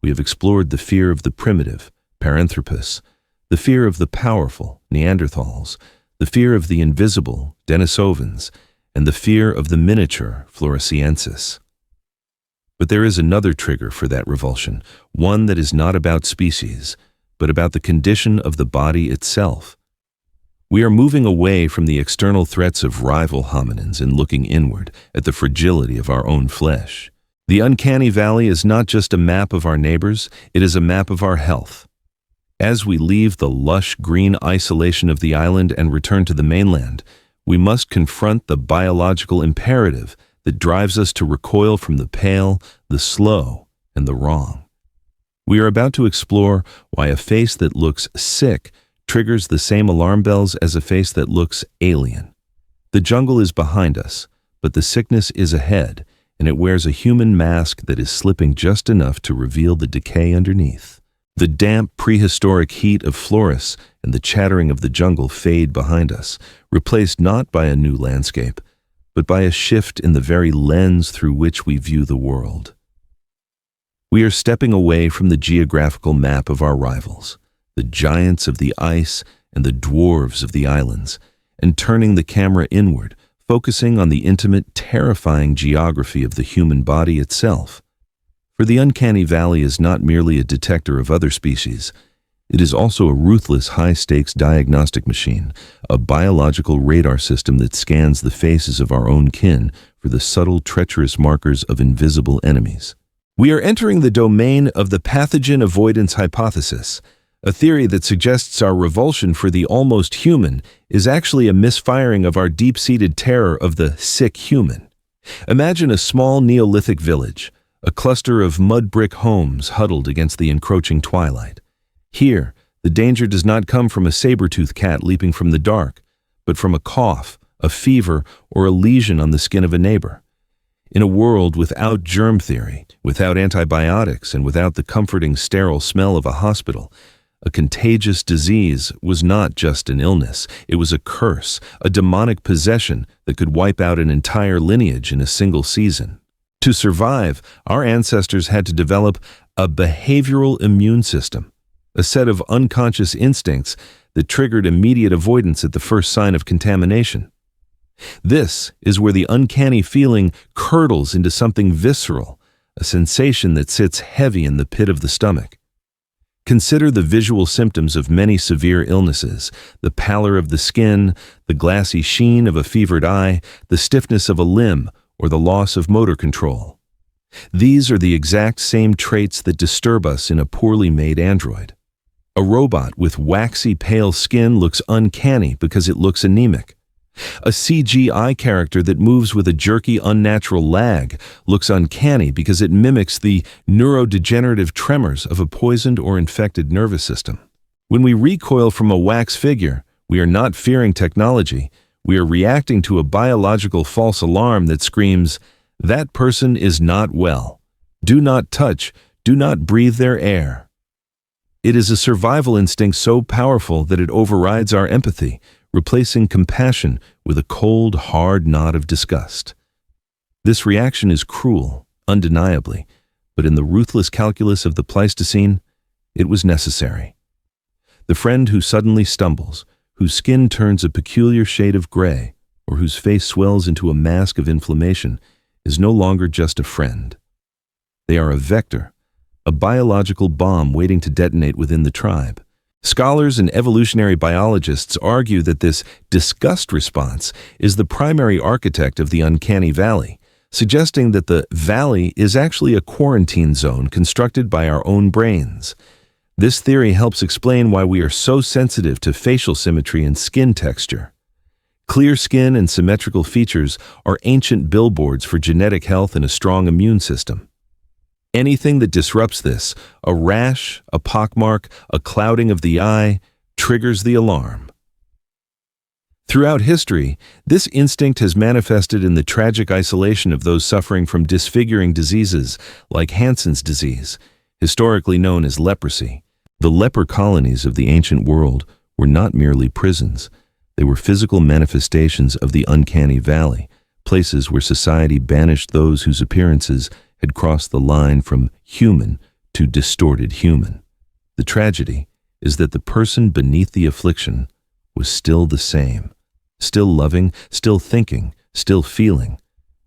Speaker 1: We have explored the fear of the primitive, Paranthropus, the fear of the powerful, Neanderthals, the fear of the invisible, Denisovans, and the fear of the miniature, Floresiensis. But there is another trigger for that revulsion, one that is not about species, but about the condition of the body itself. We are moving away from the external threats of rival hominins and looking inward at the fragility of our own flesh. The Uncanny Valley is not just a map of our neighbors, it is a map of our health. As we leave the lush green isolation of the island and return to the mainland, we must confront the biological imperative that drives us to recoil from the pale, the slow, and the wrong. We are about to explore why a face that looks sick triggers the same alarm bells as a face that looks alien. The jungle is behind us, but the sickness is ahead, and it wears a human mask that is slipping just enough to reveal the decay underneath. The damp, prehistoric heat of Flores and the chattering of the jungle fade behind us, replaced not by a new landscape, but by a shift in the very lens through which we view the world. We are stepping away from the geographical map of our rivals, the giants of the ice and the dwarves of the islands, and turning the camera inward, focusing on the intimate, terrifying geography of the human body itself. For the Uncanny Valley is not merely a detector of other species, it is also a ruthless high-stakes diagnostic machine, a biological radar system that scans the faces of our own kin for the subtle, treacherous markers of invisible enemies. We are entering the domain of the pathogen avoidance hypothesis, a theory that suggests our revulsion for the almost human is actually a misfiring of our deep-seated terror of the sick human. Imagine a small Neolithic village, a cluster of mud brick homes huddled against the encroaching twilight. Here, the danger does not come from a saber-toothed cat leaping from the dark, but from a cough, a fever, or a lesion on the skin of a neighbor. In a world without germ theory, without antibiotics, and without the comforting sterile smell of a hospital, a contagious disease was not just an illness, it was a curse, a demonic possession that could wipe out an entire lineage in a single season. To survive, our ancestors had to develop a behavioral immune system, a set of unconscious instincts that triggered immediate avoidance at the first sign of contamination. This is where the uncanny feeling curdles into something visceral, a sensation that sits heavy in the pit of the stomach. Consider the visual symptoms of many severe illnesses: the pallor of the skin, the glassy sheen of a fevered eye, the stiffness of a limb, or the loss of motor control. These are the exact same traits that disturb us in a poorly made android. A robot with waxy pale skin looks uncanny because it looks anemic. A CGI character that moves with a jerky, unnatural lag looks uncanny because it mimics the neurodegenerative tremors of a poisoned or infected nervous system. When we recoil from a wax figure, we are not fearing technology. We are reacting to a biological false alarm that screams, "That person is not well. Do not touch, do not breathe their air." It is a survival instinct so powerful that it overrides our empathy, replacing compassion with a cold, hard nod of disgust. This reaction is cruel, undeniably, but in the ruthless calculus of the Pleistocene, it was necessary. The friend who suddenly stumbles, whose skin turns a peculiar shade of gray, or whose face swells into a mask of inflammation, is no longer just a friend. They are a vector, a biological bomb waiting to detonate within the tribe. Scholars and evolutionary biologists argue that this disgust response is the primary architect of the Uncanny Valley, suggesting that the valley is actually a quarantine zone constructed by our own brains. This theory helps explain why we are so sensitive to facial symmetry and skin texture. Clear skin and symmetrical features are ancient billboards for genetic health and a strong immune system. Anything that disrupts this, a rash, a pockmark, a clouding of the eye, triggers the alarm. Throughout history, this instinct has manifested in the tragic isolation of those suffering from disfiguring diseases like Hansen's disease, historically known as leprosy. The leper colonies of the ancient world were not merely prisons. They were physical manifestations of the Uncanny Valley, places where society banished those whose appearances had crossed the line from human to distorted human. The tragedy is that the person beneath the affliction was still the same, still loving, still thinking, still feeling.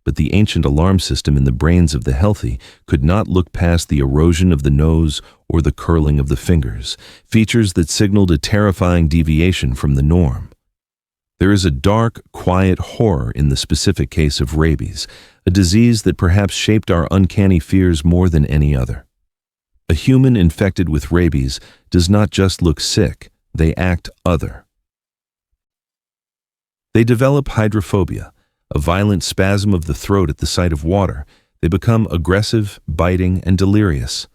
Speaker 1: But the ancient alarm system in the brains of the healthy could not look past the erosion of the nose or the curling of the fingers, features that signaled a terrifying deviation from the norm. There is a dark, quiet horror in the specific case of rabies, a disease that perhaps shaped our uncanny fears more than any other. A human infected with rabies does not just look sick, they act other. They develop hydrophobia, a violent spasm of the throat at the sight of water. They become aggressive, biting, and delirious.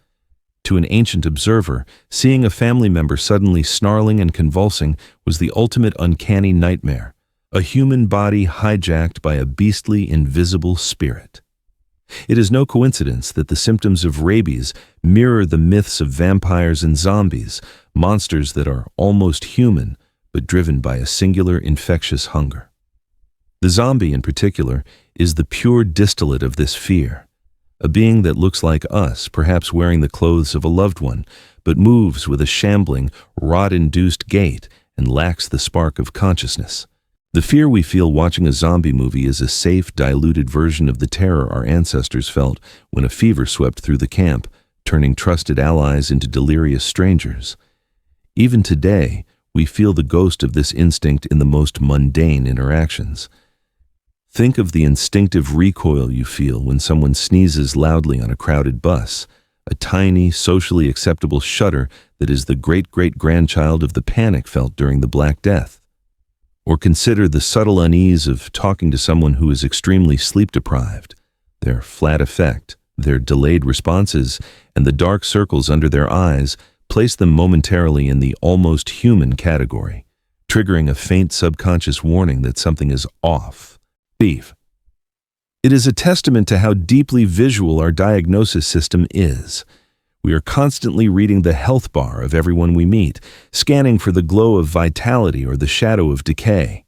Speaker 1: To an ancient observer, seeing a family member suddenly snarling and convulsing was the ultimate uncanny nightmare, a human body hijacked by a beastly, invisible spirit. It is no coincidence that the symptoms of rabies mirror the myths of vampires and zombies, monsters that are almost human, but driven by a singular infectious hunger. The zombie, in particular, is the pure distillate of this fear. A being that looks like us, perhaps wearing the clothes of a loved one, but moves with a shambling, rot-induced gait and lacks the spark of consciousness. The fear we feel watching a zombie movie is a safe, diluted version of the terror our ancestors felt when a fever swept through the camp, turning trusted allies into delirious strangers. Even today, we feel the ghost of this instinct in the most mundane interactions. Think of the instinctive recoil you feel when someone sneezes loudly on a crowded bus, a tiny, socially acceptable shudder that is the great-great-grandchild of the panic felt during the Black Death. Or consider the subtle unease of talking to someone who is extremely sleep-deprived. Their flat effect, their delayed responses, and the dark circles under their eyes place them momentarily in the almost human category, triggering a faint subconscious warning that something is off. Thief. It is a testament to how deeply visual our diagnosis system is. We are constantly reading the health bar of everyone we meet, scanning for the glow of vitality or the shadow of decay.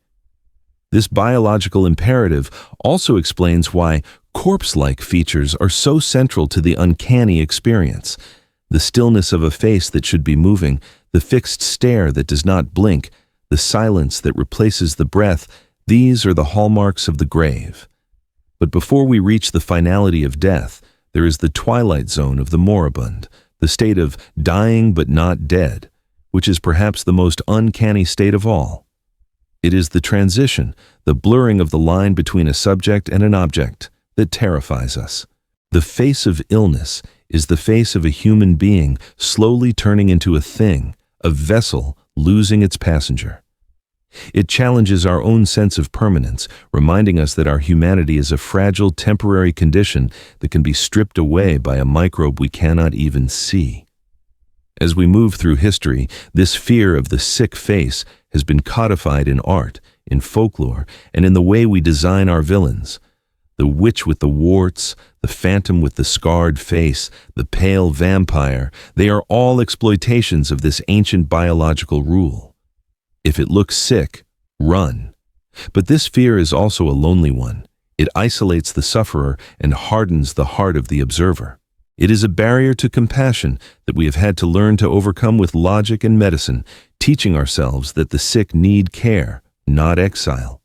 Speaker 1: This biological imperative also explains why corpse-like features are so central to the uncanny experience. The stillness of a face that should be moving, the fixed stare that does not blink, the silence that replaces the breath, these are the hallmarks of the grave. But before we reach the finality of death, there is the twilight zone of the moribund, the state of dying but not dead, which is perhaps the most uncanny state of all. It is the transition, the blurring of the line between a subject and an object, that terrifies us. The face of illness is the face of a human being slowly turning into a thing, a vessel losing its passenger. It challenges our own sense of permanence, reminding us that our humanity is a fragile, temporary condition that can be stripped away by a microbe we cannot even see. As we move through history, this fear of the sick face has been codified in art, in folklore, and in the way we design our villains. The witch with the warts, the phantom with the scarred face, the pale vampire, they are all exploitations of this ancient biological rule. If it looks sick, run. But this fear is also a lonely one. It isolates the sufferer and hardens the heart of the observer. It is a barrier to compassion that we have had to learn to overcome with logic and medicine, teaching ourselves that the sick need care, not exile.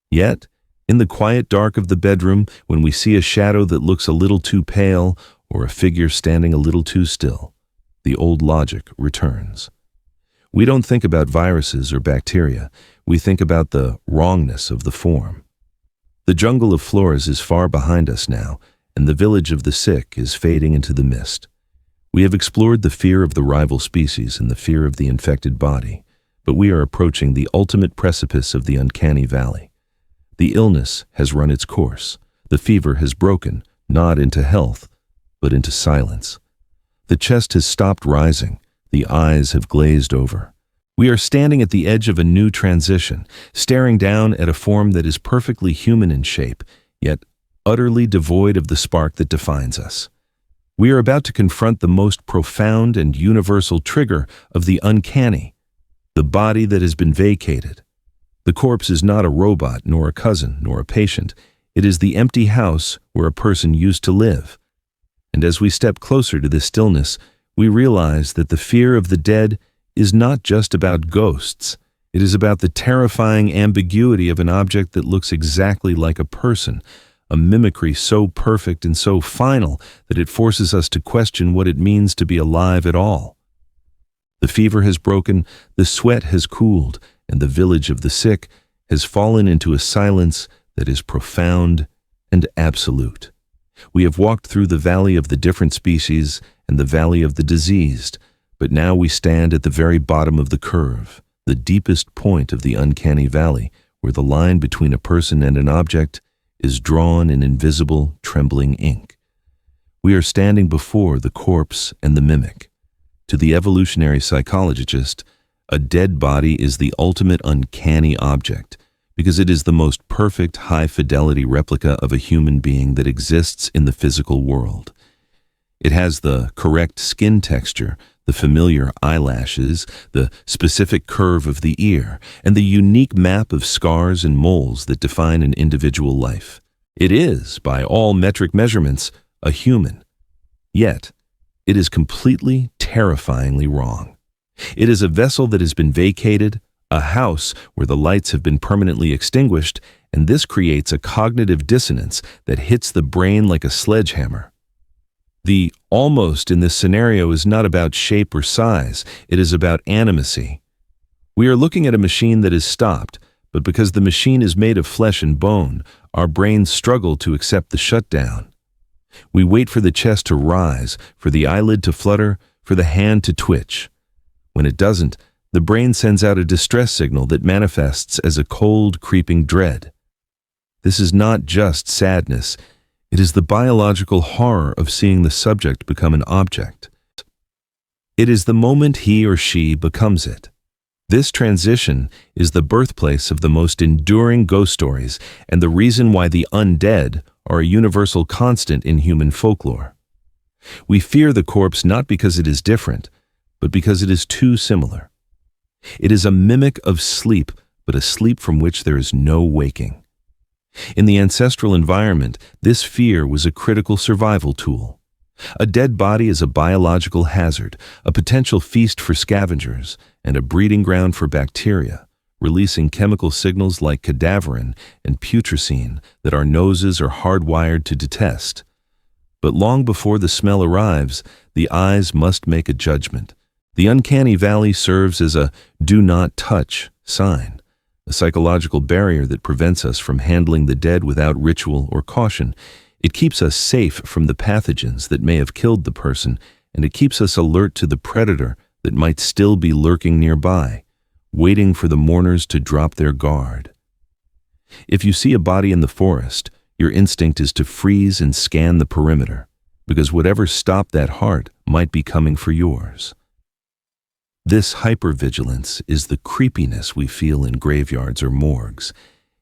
Speaker 1: Yet, in the quiet dark of the bedroom, when we see a shadow that looks a little too pale or a figure standing a little too still, the old logic returns. We don't think about viruses or bacteria. We think about the wrongness of the form. The jungle of Flores is far behind us now, and the village of the sick is fading into the mist. We have explored the fear of the rival species and the fear of the infected body, but we are approaching the ultimate precipice of the Uncanny Valley. The illness has run its course. The fever has broken, not into health, but into silence. The chest has stopped rising. The eyes have glazed over. We are standing at the edge of a new transition, staring down at a form that is perfectly human in shape, yet utterly devoid of the spark that defines us. We are about to confront the most profound and universal trigger of the uncanny, the body that has been vacated. The corpse is not a robot, nor a cousin, nor a patient. It is the empty house where a person used to live. And as we step closer to this stillness, we realize that the fear of the dead is not just about ghosts. It is about the terrifying ambiguity of an object that looks exactly like a person, a mimicry so perfect and so final that it forces us to question what it means to be alive at all. The fever has broken, the sweat has cooled, and the village of the sick has fallen into a silence that is profound and absolute. We have walked through the valley of the different species and the valley of the diseased, but now we stand at the very bottom of the curve, the deepest point of the Uncanny Valley, where the line between a person and an object is drawn in invisible, trembling ink. We are standing before the corpse and the mimic. To the evolutionary psychologist, a dead body is the ultimate uncanny object, because it is the most perfect, high-fidelity replica of a human being that exists in the physical world. It has the correct skin texture, the familiar eyelashes, the specific curve of the ear, and the unique map of scars and moles that define an individual life. It is, by all metric measurements, a human. Yet, it is completely, terrifyingly wrong. It is a vessel that has been vacated, a house where the lights have been permanently extinguished, and this creates a cognitive dissonance that hits the brain like a sledgehammer. The almost in this scenario is not about shape or size, it is about animacy. We are looking at a machine that is stopped, but because the machine is made of flesh and bone, our brains struggle to accept the shutdown. We wait for the chest to rise, for the eyelid to flutter, for the hand to twitch. When it doesn't, The brain sends out a distress signal that manifests as a cold, creeping dread. This is not just sadness, it is the biological horror of seeing the subject become an object. It is the moment he or she becomes it. This transition is the birthplace of the most enduring ghost stories and the reason why the undead are a universal constant in human folklore. We fear the corpse not because it is different, but because it is too similar. It is a mimic of sleep, but a sleep from which there is no waking. In the ancestral environment, this fear was a critical survival tool. A dead body is a biological hazard, a potential feast for scavengers, and a breeding ground for bacteria, releasing chemical signals like cadaverine and putrescine that our noses are hardwired to detest. But long before the smell arrives, the eyes must make a judgment. The uncanny valley serves as a "do not touch" sign, a psychological barrier that prevents us from handling the dead without ritual or caution. It keeps us safe from the pathogens that may have killed the person, and it keeps us alert to the predator that might still be lurking nearby, waiting for the mourners to drop their guard. If you see a body in the forest, your instinct is to freeze and scan the perimeter, because whatever stopped that heart might be coming for yours. This hypervigilance is the creepiness we feel in graveyards or morgues.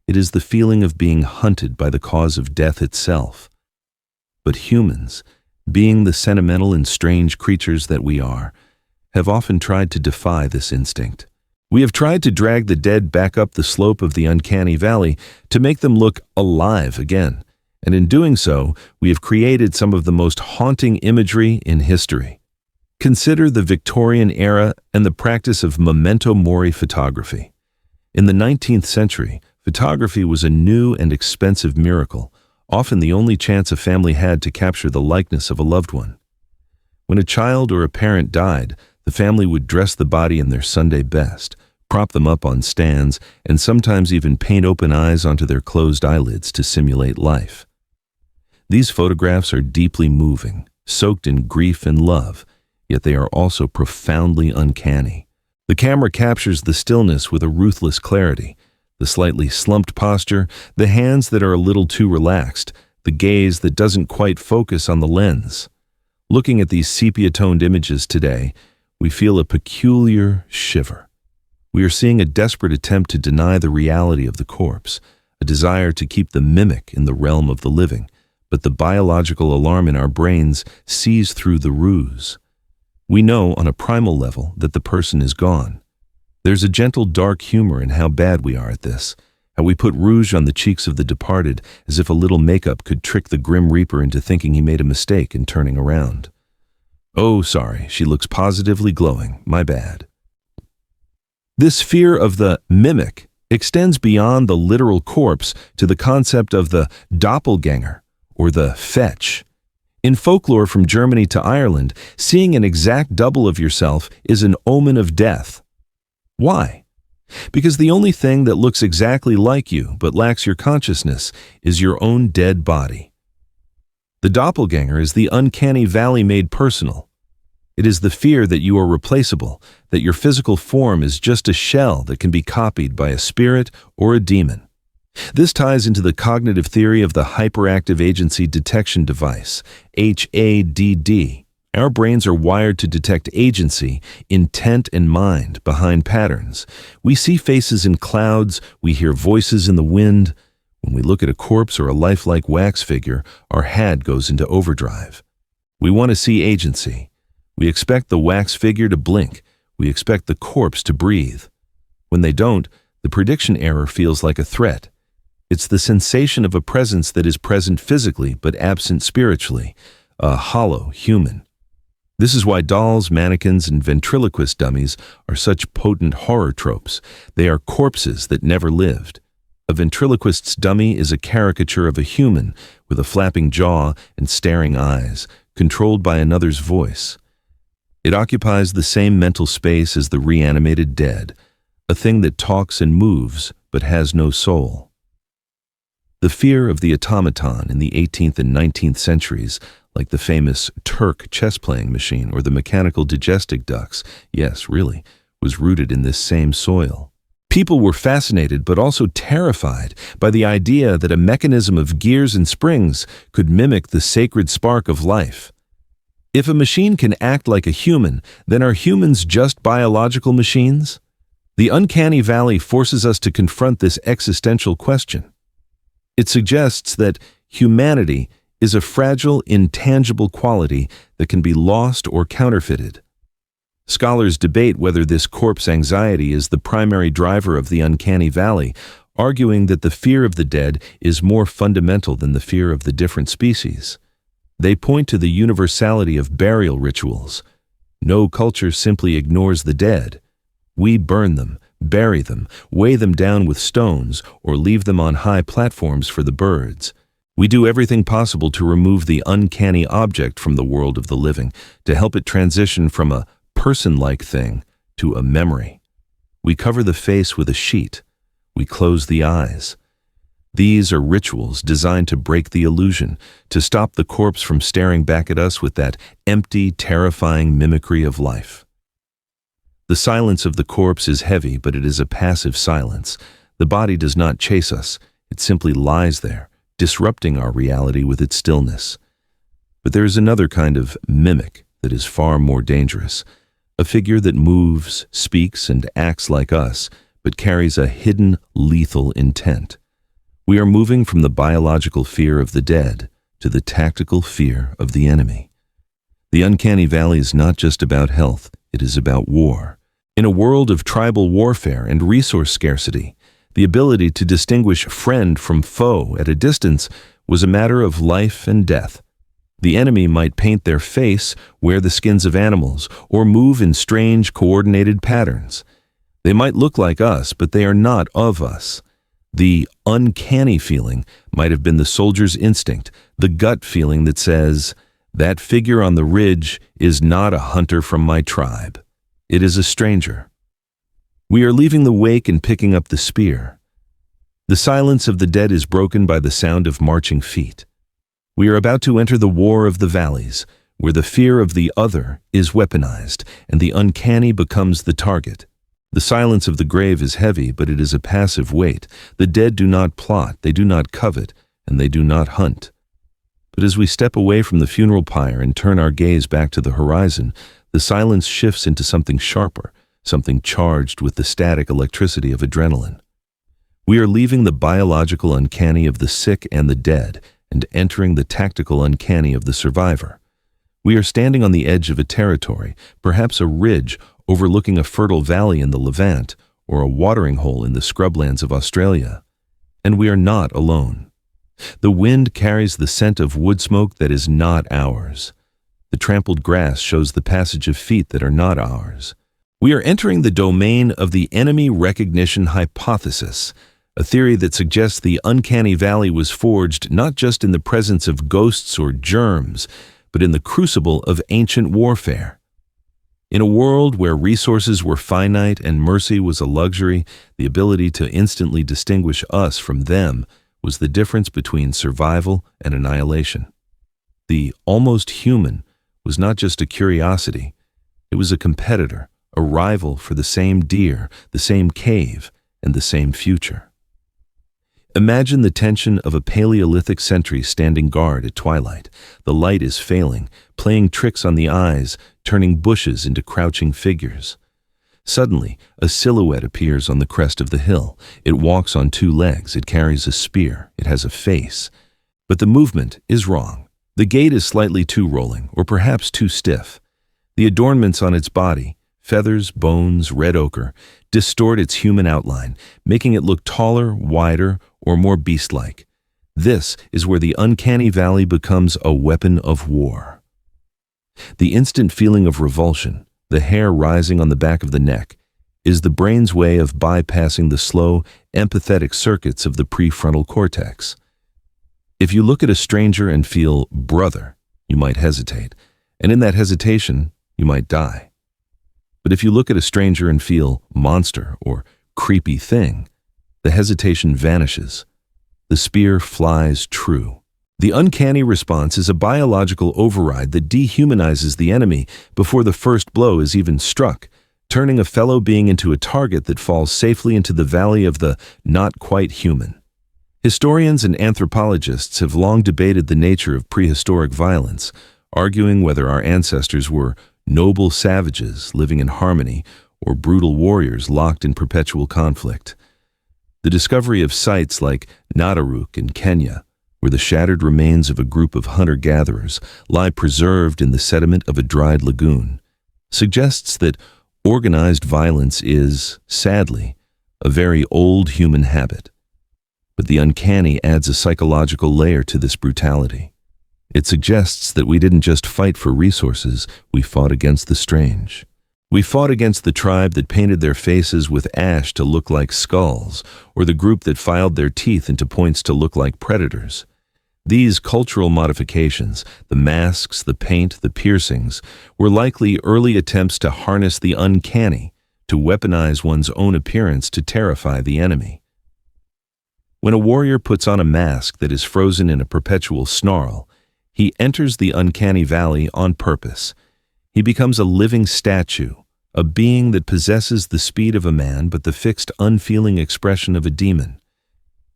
Speaker 1: It is the feeling of being hunted by the cause of death itself. But humans, being the sentimental and strange creatures that we are, have often tried to defy this instinct. We have tried to drag the dead back up the slope of the uncanny valley to make them look alive again, and in doing so, we have created some of the most haunting imagery in history. Consider the Victorian era and the practice of memento mori photography. In the 19th century, photography was a new and expensive miracle, often the only chance a family had to capture the likeness of a loved one. When a child or a parent died, the family would dress the body in their Sunday best, prop them up on stands, and sometimes even paint open eyes onto their closed eyelids to simulate life. These photographs are deeply moving, soaked in grief and love, yet they are also profoundly uncanny. The camera captures the stillness with a ruthless clarity, the slightly slumped posture, the hands that are a little too relaxed, the gaze that doesn't quite focus on the lens. Looking at these sepia-toned images today, we feel a peculiar shiver. We are seeing a desperate attempt to deny the reality of the corpse, a desire to keep the mimic in the realm of the living, but the biological alarm in our brains sees through the ruse. We know on a primal level that the person is gone. There's a gentle dark humor in how bad we are at this, how we put rouge on the cheeks of the departed as if a little makeup could trick the Grim Reaper into thinking he made a mistake in turning around. Oh, sorry, she looks positively glowing, my bad. This fear of the mimic extends beyond the literal corpse to the concept of the doppelganger or the fetch. In folklore from Germany to Ireland, seeing an exact double of yourself is an omen of death. Why? Because the only thing that looks exactly like you but lacks your consciousness is your own dead body. The doppelganger is the uncanny valley made personal. It is the fear that you are replaceable, that your physical form is just a shell that can be copied by a spirit or a demon. This ties into the cognitive theory of the hyperactive agency detection device, HADD. Our brains are wired to detect agency, intent, and mind behind patterns. We see faces in clouds, we hear voices in the wind. When we look at a corpse or a lifelike wax figure, our HAD goes into overdrive. We want to see agency. We expect the wax figure to blink. We expect the corpse to breathe. When they don't, the prediction error feels like a threat. It's the sensation of a presence that is present physically but absent spiritually, a hollow human. This is why dolls, mannequins, and ventriloquist dummies are such potent horror tropes. They are corpses that never lived. A ventriloquist's dummy is a caricature of a human with a flapping jaw and staring eyes, controlled by another's voice. It occupies the same mental space as the reanimated dead, a thing that talks and moves but has no soul. The fear of the automaton in the 18th and 19th centuries, like the famous Turk chess-playing machine or the mechanical digestive ducts, yes, really, was rooted in this same soil. People were fascinated but also terrified by the idea that a mechanism of gears and springs could mimic the sacred spark of life. If a machine can act like a human, then are humans just biological machines? The Uncanny Valley forces us to confront this existential question. It suggests that humanity is a fragile, intangible quality that can be lost or counterfeited. Scholars debate whether this corpse anxiety is the primary driver of the Uncanny Valley, arguing that the fear of the dead is more fundamental than the fear of the different species. They point to the universality of burial rituals. No culture simply ignores the dead. We burn them, bury them, weigh them down with stones, or leave them on high platforms for the birds. We do everything possible to remove the uncanny object from the world of the living, to help it transition from a person-like thing to a memory. We cover the face with a sheet. We close the eyes. These are rituals designed to break the illusion, to stop the corpse from staring back at us with that empty, terrifying mimicry of life. The silence of the corpse is heavy, but it is a passive silence. The body does not chase us. It simply lies there, disrupting our reality with its stillness. But there is another kind of mimic that is far more dangerous. A figure that moves, speaks, and acts like us, but carries a hidden, lethal intent. We are moving from the biological fear of the dead to the tactical fear of the enemy. The Uncanny Valley is not just about health, it is about war. In a world of tribal warfare and resource scarcity, the ability to distinguish friend from foe at a distance was a matter of life and death. The enemy might paint their face, wear the skins of animals, or move in strange, coordinated patterns. They might look like us, but they are not of us. The uncanny feeling might have been the soldier's instinct, the gut feeling that says, "That figure on the ridge is not a hunter from my tribe. It is a stranger." We are leaving the wake and picking up the spear. The silence of the dead is broken by the sound of marching feet. We are about to enter the war of the valleys, where the fear of the other is weaponized and the uncanny becomes the target. The silence of the grave is heavy, but it is a passive weight. The dead do not plot, they do not covet, and they do not hunt. But as we step away from the funeral pyre and turn our gaze back to the horizon, the silence shifts into something sharper, something charged with the static electricity of adrenaline. We are leaving the biological uncanny of the sick and the dead and entering the tactical uncanny of the survivor. We are standing on the edge of a territory, perhaps a ridge overlooking a fertile valley in the Levant or a watering hole in the scrublands of Australia. And we are not alone. The wind carries the scent of wood smoke that is not ours. The trampled grass shows the passage of feet that are not ours. We are entering the domain of the enemy recognition hypothesis, a theory that suggests the Uncanny Valley was forged not just in the presence of ghosts or germs, but in the crucible of ancient warfare. In a world where resources were finite and mercy was a luxury, the ability to instantly distinguish us from them was the difference between survival and annihilation. The almost human was not just a curiosity, it was a competitor, a rival for the same deer, the same cave, and the same future. Imagine the tension of a Paleolithic sentry standing guard at twilight. The light is failing, playing tricks on the eyes, turning bushes into crouching figures. Suddenly, a silhouette appears on the crest of the hill. It walks on two legs, it carries a spear, it has a face. But the movement is wrong. The gait is slightly too rolling, or perhaps too stiff. The adornments on its body, feathers, bones, red ochre, distort its human outline, making it look taller, wider, or more beast-like. This is where the Uncanny Valley becomes a weapon of war. The instant feeling of revulsion, the hair rising on the back of the neck, is the brain's way of bypassing the slow, empathetic circuits of the prefrontal cortex. If you look at a stranger and feel brother, you might hesitate, and in that hesitation, you might die. But if you look at a stranger and feel monster or creepy thing, the hesitation vanishes. The spear flies true. The uncanny response is a biological override that dehumanizes the enemy before the first blow is even struck, turning a fellow being into a target that falls safely into the valley of the not quite human. Historians and anthropologists have long debated the nature of prehistoric violence, arguing whether our ancestors were noble savages living in harmony or brutal warriors locked in perpetual conflict. The discovery of sites like Nataruk in Kenya, where the shattered remains of a group of hunter-gatherers lie preserved in the sediment of a dried lagoon, suggests that organized violence is, sadly, a very old human habit. But the uncanny adds a psychological layer to this brutality. It suggests that we didn't just fight for resources, we fought against the strange. We fought against the tribe that painted their faces with ash to look like skulls, or the group that filed their teeth into points to look like predators. These cultural modifications, the masks, the paint, the piercings, were likely early attempts to harness the uncanny, to weaponize one's own appearance to terrify the enemy. When a warrior puts on a mask that is frozen in a perpetual snarl, he enters the uncanny valley on purpose. He becomes a living statue, a being that possesses the speed of a man but the fixed, unfeeling expression of a demon.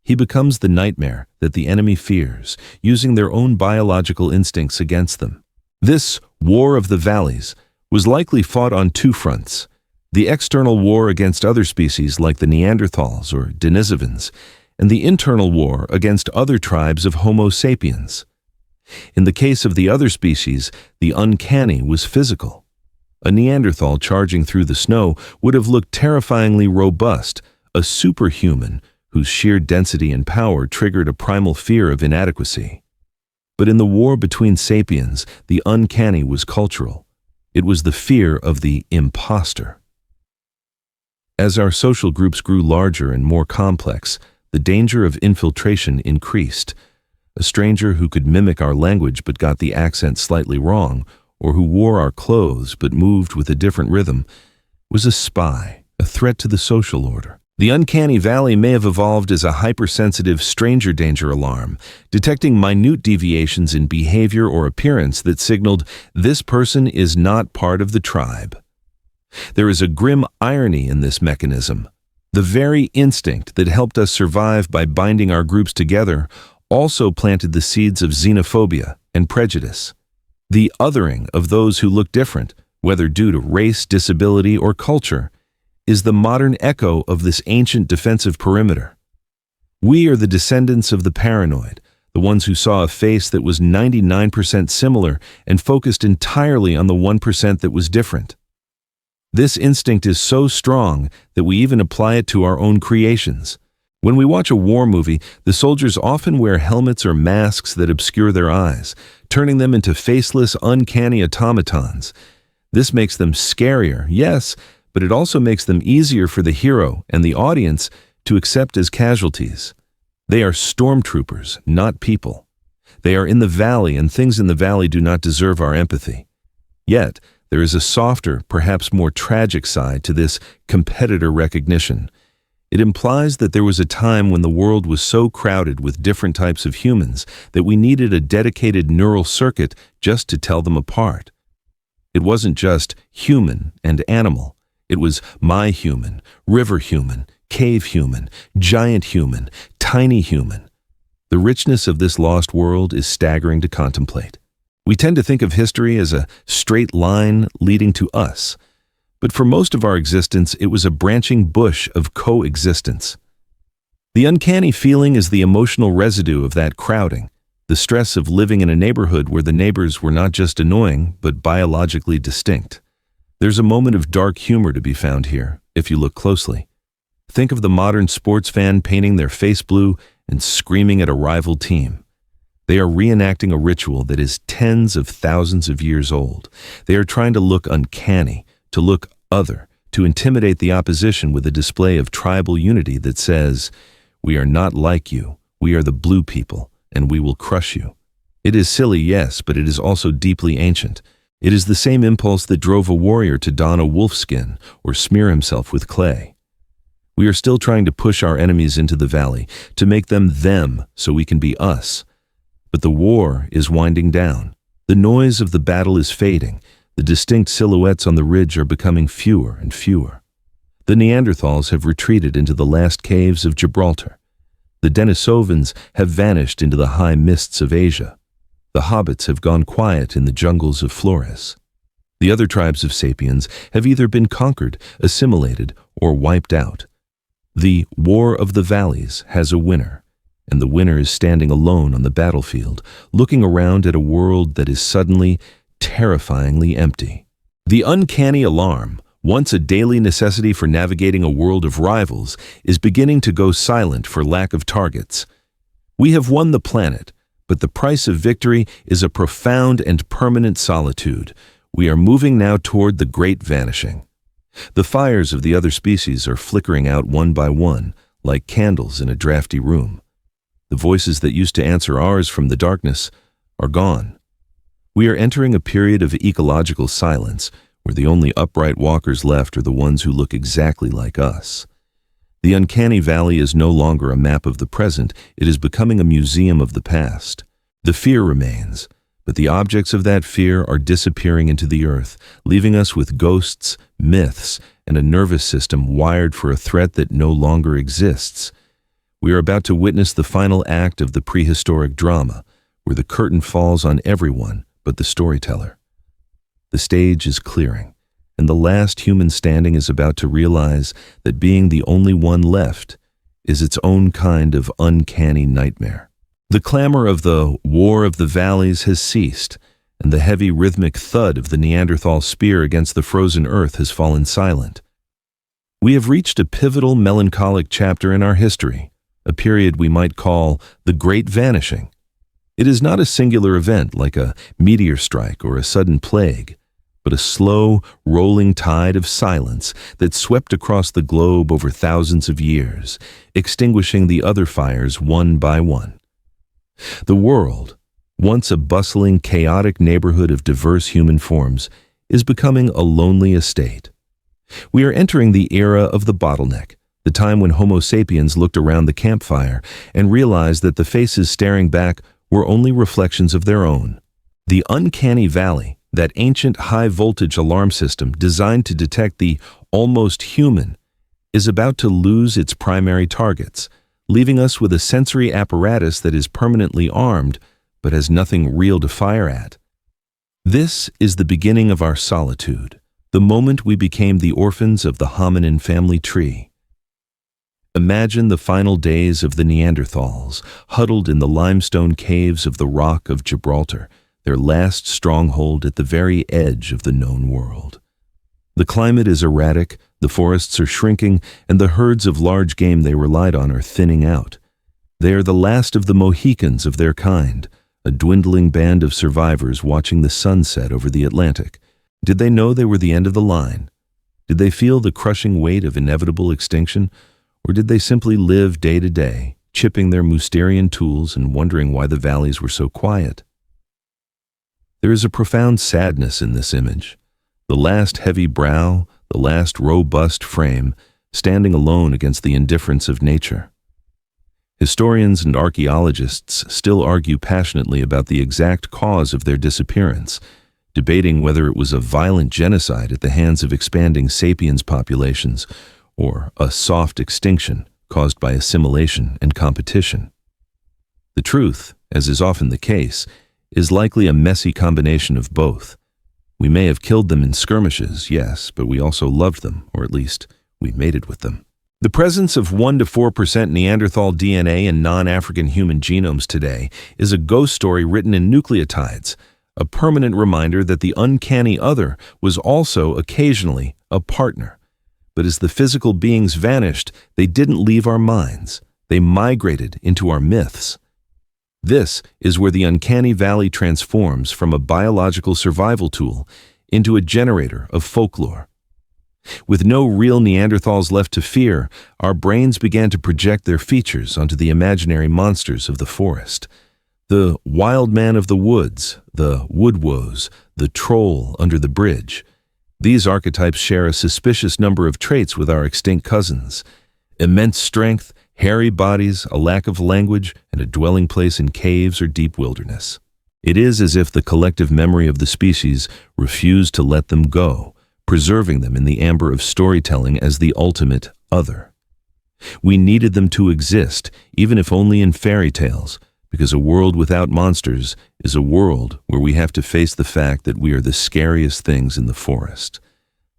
Speaker 1: He becomes the nightmare that the enemy fears, using their own biological instincts against them. This war of the valleys was likely fought on two fronts: the external war against other species like the Neanderthals or Denisovans, and the internal war against other tribes of Homo sapiens. In the case of the other species, the uncanny was physical. A Neanderthal charging through the snow would have looked terrifyingly robust, a superhuman whose sheer density and power triggered a primal fear of inadequacy. But in the war between sapiens, the uncanny was cultural. It was the fear of the imposter. As our social groups grew larger and more complex, the danger of infiltration increased. A stranger who could mimic our language but got the accent slightly wrong, or who wore our clothes but moved with a different rhythm, was a spy, a threat to the social order. The uncanny valley may have evolved as a hypersensitive stranger danger alarm, detecting minute deviations in behavior or appearance that signaled this person is not part of the tribe. There is a grim irony in this mechanism. The very instinct that helped us survive by binding our groups together also planted the seeds of xenophobia and prejudice. The othering of those who look different, whether due to race, disability, or culture, is the modern echo of this ancient defensive perimeter. We are the descendants of the paranoid, the ones who saw a face that was 99% similar and focused entirely on the 1% that was different. This instinct is so strong that we even apply it to our own creations. When we watch a war movie, the soldiers often wear helmets or masks that obscure their eyes, turning them into faceless, uncanny automatons. This makes them scarier, yes, but it also makes them easier for the hero and the audience to accept as casualties. They are stormtroopers, not people. They are in the valley, and things in the valley do not deserve our empathy. Yet, there is a softer, perhaps more tragic side to this competitor recognition. It implies that there was a time when the world was so crowded with different types of humans that we needed a dedicated neural circuit just to tell them apart. It wasn't just human and animal. It was my human, river human, cave human, giant human, tiny human. The richness of this lost world is staggering to contemplate. We tend to think of history as a straight line leading to us, but for most of our existence, it was a branching bush of coexistence. The uncanny feeling is the emotional residue of that crowding, the stress of living in a neighborhood where the neighbors were not just annoying, but biologically distinct. There's a moment of dark humor to be found here, if you look closely. Think of the modern sports fan painting their face blue and screaming at a rival team. They are reenacting a ritual that is tens of thousands of years old. They are trying to look uncanny, to look other, to intimidate the opposition with a display of tribal unity that says, "We are not like you, we are the blue people, and we will crush you." It is silly, yes, but it is also deeply ancient. It is the same impulse that drove a warrior to don a wolf skin or smear himself with clay. We are still trying to push our enemies into the valley, to make them so we can be us. But the war is winding down. The noise of the battle is fading. The distinct silhouettes on the ridge are becoming fewer and fewer. The Neanderthals have retreated into the last caves of Gibraltar. The Denisovans have vanished into the high mists of Asia. The hobbits have gone quiet in the jungles of Flores. The other tribes of sapiens have either been conquered, assimilated, or wiped out. The War of the Valleys has a winner, and the winner is standing alone on the battlefield, looking around at a world that is suddenly, terrifyingly empty. The uncanny alarm, once a daily necessity for navigating a world of rivals, is beginning to go silent for lack of targets. We have won the planet, but the price of victory is a profound and permanent solitude. We are moving now toward the great vanishing. The fires of the other species are flickering out one by one, like candles in a drafty room. The voices that used to answer ours from the darkness are gone. We are entering a period of ecological silence, where the only upright walkers left are the ones who look exactly like us. The Uncanny Valley is no longer a map of the present, it is becoming a museum of the past. The fear remains, but the objects of that fear are disappearing into the earth, leaving us with ghosts, myths, and a nervous system wired for a threat that no longer exists. We are about to witness the final act of the prehistoric drama, where the curtain falls on everyone but the storyteller. The stage is clearing, and the last human standing is about to realize that being the only one left is its own kind of uncanny nightmare. The clamor of the War of the Valleys has ceased, and the heavy rhythmic thud of the Neanderthal spear against the frozen earth has fallen silent. We have reached a pivotal, melancholic chapter in our history, a period we might call the Great Vanishing. It is not a singular event like a meteor strike or a sudden plague, but a slow, rolling tide of silence that swept across the globe over thousands of years, extinguishing the other fires one by one. The world, once a bustling, chaotic neighborhood of diverse human forms, is becoming a lonely estate. We are entering the era of the bottleneck, the time when Homo sapiens looked around the campfire and realized that the faces staring back were only reflections of their own. The Uncanny Valley, that ancient high-voltage alarm system designed to detect the almost human, is about to lose its primary targets, leaving us with a sensory apparatus that is permanently armed but has nothing real to fire at. This is the beginning of our solitude, the moment we became the orphans of the hominin family tree. Imagine the final days of the Neanderthals, huddled in the limestone caves of the Rock of Gibraltar, their last stronghold at the very edge of the known world. The climate is erratic, the forests are shrinking, and the herds of large game they relied on are thinning out. They are the last of the Mohicans of their kind, a dwindling band of survivors watching the sunset over the Atlantic. Did they know they were the end of the line? Did they feel the crushing weight of inevitable extinction? Or did they simply live day to day, chipping their Mousterian tools and wondering why the valleys were so quiet? There is a profound sadness in this image. The last heavy brow, the last robust frame, standing alone against the indifference of nature. Historians and archaeologists still argue passionately about the exact cause of their disappearance, debating whether it was a violent genocide at the hands of expanding sapiens populations or a soft extinction caused by assimilation and competition. The truth, as is often the case, is likely a messy combination of both. We may have killed them in skirmishes, yes, but we also loved them, or at least we mated with them. The presence of 1 to 4% Neanderthal DNA in non-African human genomes today is a ghost story written in nucleotides, a permanent reminder that the uncanny other was also occasionally a partner. But as the physical beings vanished, they didn't leave our minds. They migrated into our myths. This is where the Uncanny Valley transforms from a biological survival tool into a generator of folklore. With no real Neanderthals left to fear, our brains began to project their features onto the imaginary monsters of the forest. The wild man of the woods, the woodwoes, the troll under the bridge. These archetypes share a suspicious number of traits with our extinct cousins. Immense strength, hairy bodies, a lack of language, and a dwelling place in caves or deep wilderness. It is as if the collective memory of the species refused to let them go, preserving them in the amber of storytelling as the ultimate other. We needed them to exist, even if only in fairy tales, because a world without monsters is a world where we have to face the fact that we are the scariest things in the forest.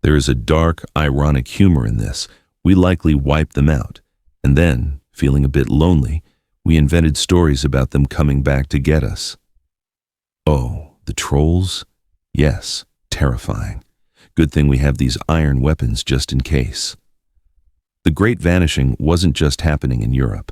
Speaker 1: There is a dark, ironic humor in this. We likely wiped them out, and then, feeling a bit lonely, we invented stories about them coming back to get us. Oh, the trolls? Yes, terrifying. Good thing we have these iron weapons just in case. The Great Vanishing wasn't just happening in Europe.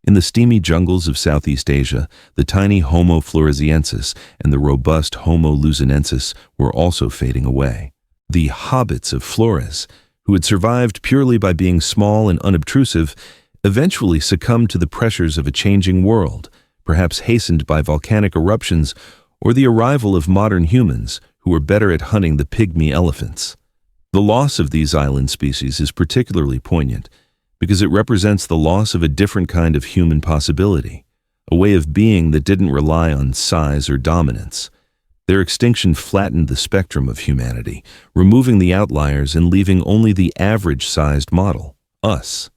Speaker 1: In the steamy jungles of Southeast Asia, the tiny Homo floresiensis and the robust Homo luzonensis were also fading away. The hobbits of Flores, who had survived purely by being small and unobtrusive, eventually succumbed to the pressures of a changing world, perhaps hastened by volcanic eruptions or the arrival of modern humans who were better at hunting the pygmy elephants. The loss of these island species is particularly poignant because it represents the loss of a different kind of human possibility, a way of being that didn't rely on size or dominance. Their extinction flattened the spectrum of humanity, removing the outliers and leaving only the average-sized model, us.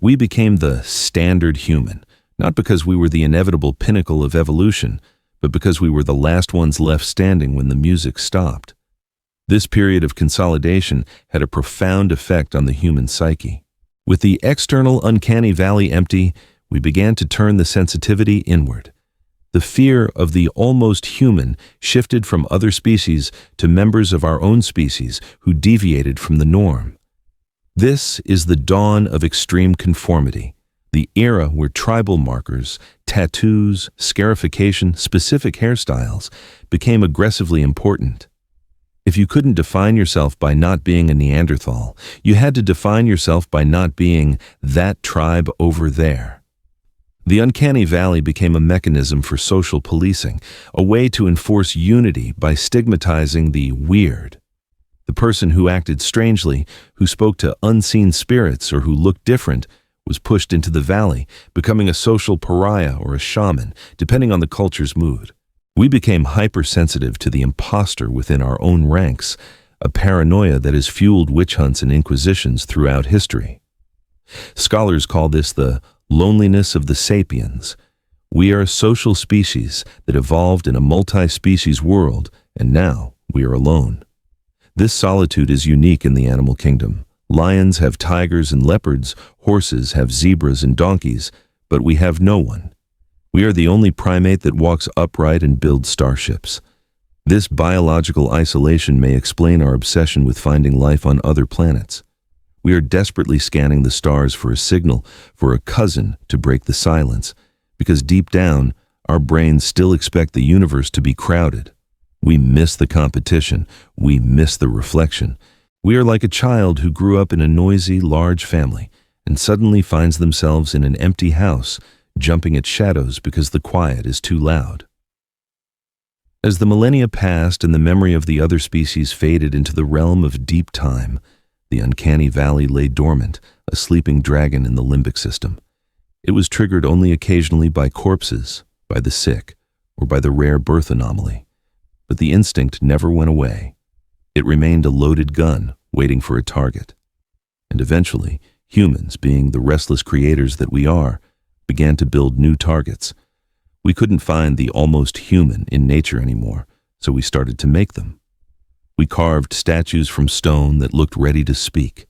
Speaker 1: We became the standard human, not because we were the inevitable pinnacle of evolution, but because we were the last ones left standing when the music stopped. This period of consolidation had a profound effect on the human psyche. With the external uncanny valley empty, we began to turn the sensitivity inward. The fear of the almost human shifted from other species to members of our own species who deviated from the norm. This is the dawn of extreme conformity, the era where tribal markers, tattoos, scarification, specific hairstyles became aggressively important. If you couldn't define yourself by not being a Neanderthal, you had to define yourself by not being that tribe over there. The Uncanny Valley became a mechanism for social policing, a way to enforce unity by stigmatizing the weird. The person who acted strangely, who spoke to unseen spirits, or who looked different was pushed into the valley, becoming a social pariah or a shaman, depending on the culture's mood. We became hypersensitive to the imposter within our own ranks, a paranoia that has fueled witch hunts and inquisitions throughout history. Scholars call this the loneliness of the sapiens. We are a social species that evolved in a multi-species world, and now we are alone. This solitude is unique in the animal kingdom. Lions have tigers and leopards, horses have zebras and donkeys, but we have no one. We are the only primate that walks upright and builds starships. This biological isolation may explain our obsession with finding life on other planets. We are desperately scanning the stars for a signal, for a cousin to break the silence, because deep down, our brains still expect the universe to be crowded. We miss the competition. We miss the reflection. We are like a child who grew up in a noisy, large family and suddenly finds themselves in an empty house, jumping at shadows because the quiet is too loud. As the millennia passed and the memory of the other species faded into the realm of deep time, the Uncanny Valley lay dormant, a sleeping dragon in the limbic system. It was triggered only occasionally by corpses, by the sick, or by the rare birth anomaly. But the instinct never went away. It remained a loaded gun, waiting for a target. And eventually, humans, being the restless creators that we are, began to build new targets. We couldn't find the almost human in nature anymore, so we started to make them. We carved statues from stone that looked ready to speak.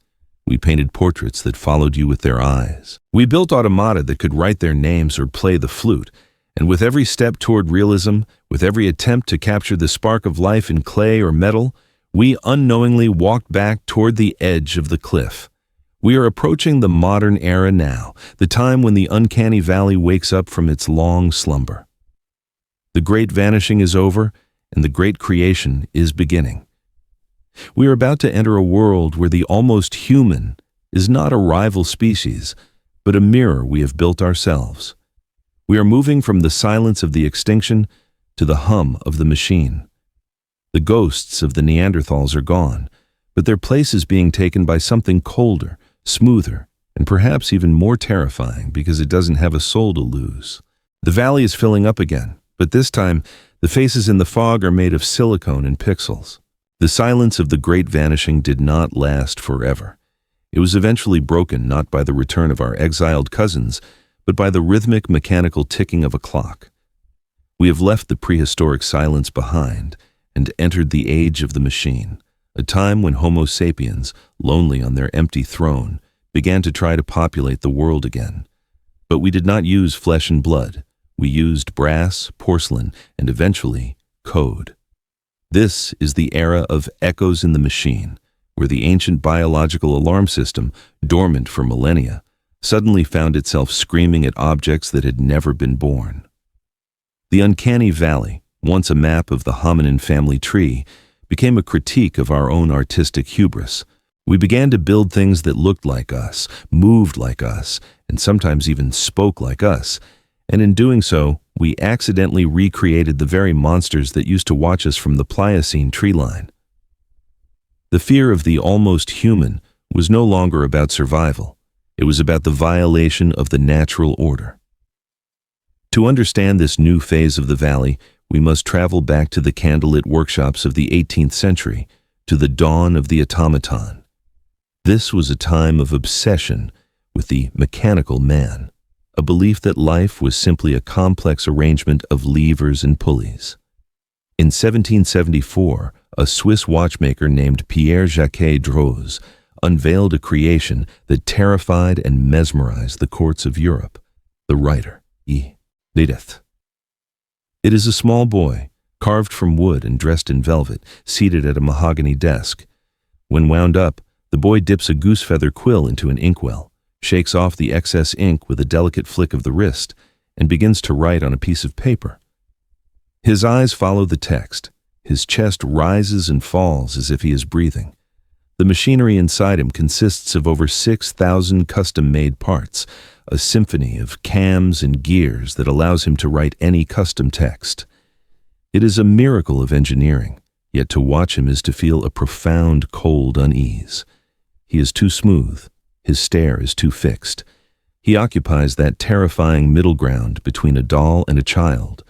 Speaker 1: We painted portraits that followed you with their eyes. We built automata that could write their names or play the flute, and with every step toward realism, with every attempt to capture the spark of life in clay or metal, we unknowingly walked back toward the edge of the cliff. We are approaching the modern era now, the time when the Uncanny Valley wakes up from its long slumber. The Great Vanishing is over, and the Great Creation is beginning. We are about to enter a world where the almost human is not a rival species, but a mirror we have built ourselves. We are moving from the silence of the extinction to the hum of the machine. The ghosts of the Neanderthals are gone, but their place is being taken by something colder, smoother, and perhaps even more terrifying because it doesn't have a soul to lose. The valley is filling up again, but this time, The faces in the fog are made of silicone and pixels. The silence of the great vanishing did not last forever. It was eventually broken not by the return of our exiled cousins, but by the rhythmic mechanical ticking of a clock. We have left the prehistoric silence behind and entered the age of the machine, a time when Homo sapiens, lonely on their empty throne, began to try to populate the world again. But we did not use flesh and blood. We used brass, porcelain, and eventually code. This is the era of echoes in the machine, where the ancient biological alarm system, dormant for millennia, suddenly found itself screaming at objects that had never been born. The Uncanny Valley, once a map of the hominin family tree, became a critique of our own artistic hubris. We began to build things that looked like us, moved like us, and sometimes even spoke like us, and in doing so, we accidentally recreated the very monsters that used to watch us from the Pliocene tree line. The fear of the almost human was no longer about survival. It was about the violation of the natural order. To understand this new phase of the valley, we must travel back to the candlelit workshops of the 18th century, to the dawn of the automaton. This was a time of obsession with the mechanical man, a belief that life was simply a complex arrangement of levers and pulleys. In 1774, a Swiss watchmaker named Pierre-Jacques Droz unveiled a creation that terrified and mesmerized the courts of Europe, the writer, Edith. It is a small boy, carved from wood and dressed in velvet, seated at a mahogany desk. When wound up, the boy dips a goose-feather quill into an inkwell, shakes off the excess ink with a delicate flick of the wrist, and begins to write on a piece of paper. His eyes follow the text. His chest rises and falls as if he is breathing. The machinery inside him consists of over 6,000 custom-made parts, a symphony of cams and gears that allows him to write any custom text. It is a miracle of engineering, yet to watch him is to feel a profound cold unease. He is too smooth. His stare is too fixed. He occupies that terrifying middle ground between a doll and a child,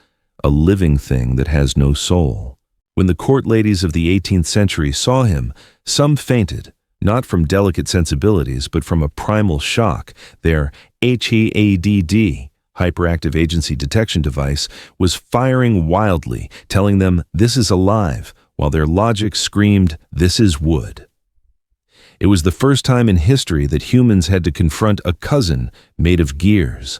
Speaker 1: a living thing that has no soul. When the court ladies of the 18th century saw him, some fainted, not from delicate sensibilities, but from a primal shock. Their HEADD, hyperactive agency detection device, was firing wildly, telling them this is alive, while their logic screamed, this is wood. It was the first time in history that humans had to confront a cousin made of gears.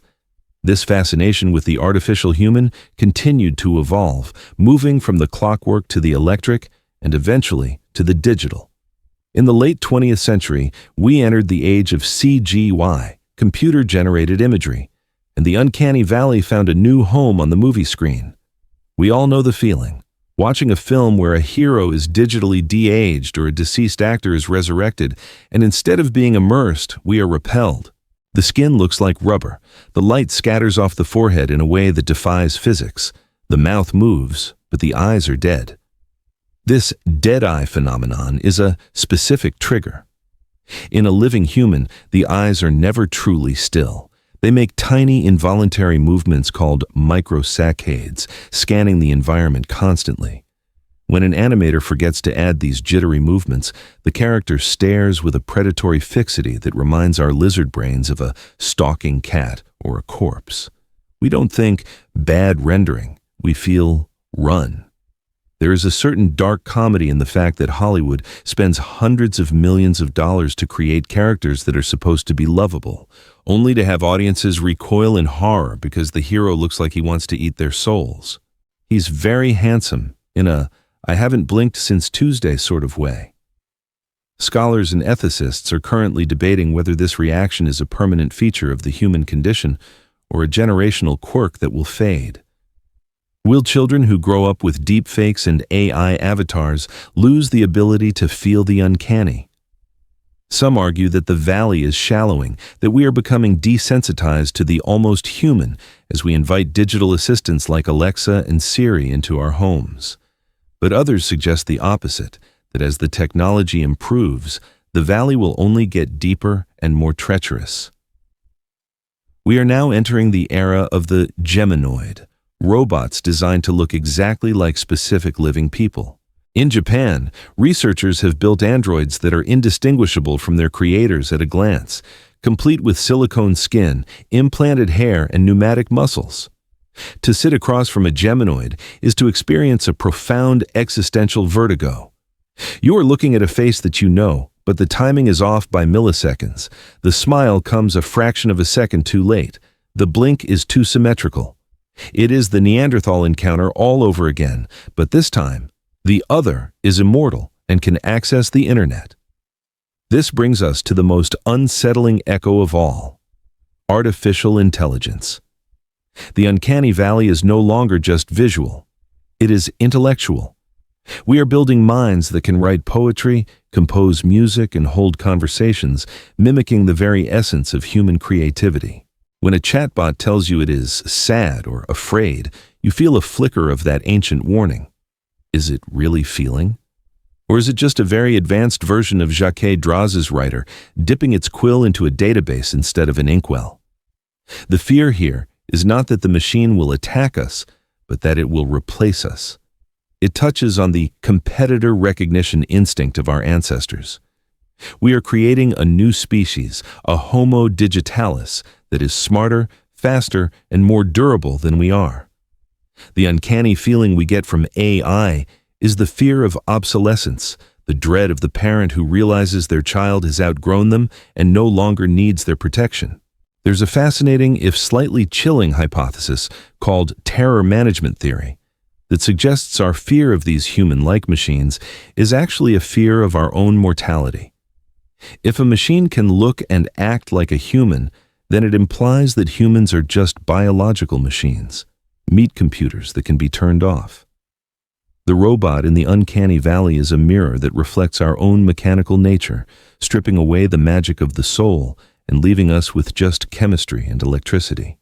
Speaker 1: This fascination with the artificial human continued to evolve, moving from the clockwork to the electric and eventually to the digital. In the late 20th century, we entered the age of CGI, computer-generated imagery, and the Uncanny Valley found a new home on the movie screen. We all know the feeling. Watching a film where a hero is digitally de-aged or a deceased actor is resurrected, and instead of being immersed, we are repelled. The skin looks like rubber. The light scatters off the forehead in a way that defies physics. The mouth moves, but the eyes are dead. This dead-eye phenomenon is a specific trigger. In a living human, the eyes are never truly still. They make tiny involuntary movements called microsaccades, scanning the environment constantly. When an animator forgets to add these jittery movements, the character stares with a predatory fixity that reminds our lizard brains of a stalking cat or a corpse. We don't think bad rendering, we feel run. There is a certain dark comedy in the fact that Hollywood spends hundreds of millions of dollars to create characters that are supposed to be lovable, only to have audiences recoil in horror because the hero looks like he wants to eat their souls. He's very handsome in a I haven't blinked since Tuesday sort of way. Scholars and ethicists are currently debating whether this reaction is a permanent feature of the human condition or a generational quirk that will fade. Will children who grow up with deepfakes and AI avatars lose the ability to feel the uncanny? Some argue that the valley is shallowing, that we are becoming desensitized to the almost human as we invite digital assistants like Alexa and Siri into our homes. But others suggest the opposite, that as the technology improves, the valley will only get deeper and more treacherous. We are now entering the era of the Geminoid, robots designed to look exactly like specific living people. In Japan, researchers have built androids that are indistinguishable from their creators at a glance, complete with silicone skin, implanted hair, and pneumatic muscles. To sit across from a Geminoid is to experience a profound existential vertigo. You are looking at a face that you know, but the timing is off by milliseconds. The smile comes a fraction of a second too late. The blink is too symmetrical. It is the Neanderthal encounter all over again, but this time, the other is immortal and can access the internet. This brings us to the most unsettling echo of all: artificial intelligence. The Uncanny Valley is no longer just visual. It is intellectual. We are building minds that can write poetry, compose music, and hold conversations, mimicking the very essence of human creativity. When a chatbot tells you it is sad or afraid, you feel a flicker of that ancient warning. Is it really feeling? Or is it just a very advanced version of Jacques Dros's writer, dipping its quill into a database instead of an inkwell? The fear here is not that the machine will attack us, but that it will replace us. It touches on the competitor recognition instinct of our ancestors. We are creating a new species, a Homo digitalis, that is smarter, faster, and more durable than we are. The uncanny feeling we get from AI is the fear of obsolescence, the dread of the parent who realizes their child has outgrown them and no longer needs their protection. There's a fascinating, if slightly chilling, hypothesis called terror management theory that suggests our fear of these human-like machines is actually a fear of our own mortality. If a machine can look and act like a human, then it implies that humans are just biological machines, meat computers that can be turned off. The robot in the Uncanny Valley is a mirror that reflects our own mechanical nature, stripping away the magic of the soul and leaving us with just chemistry and electricity.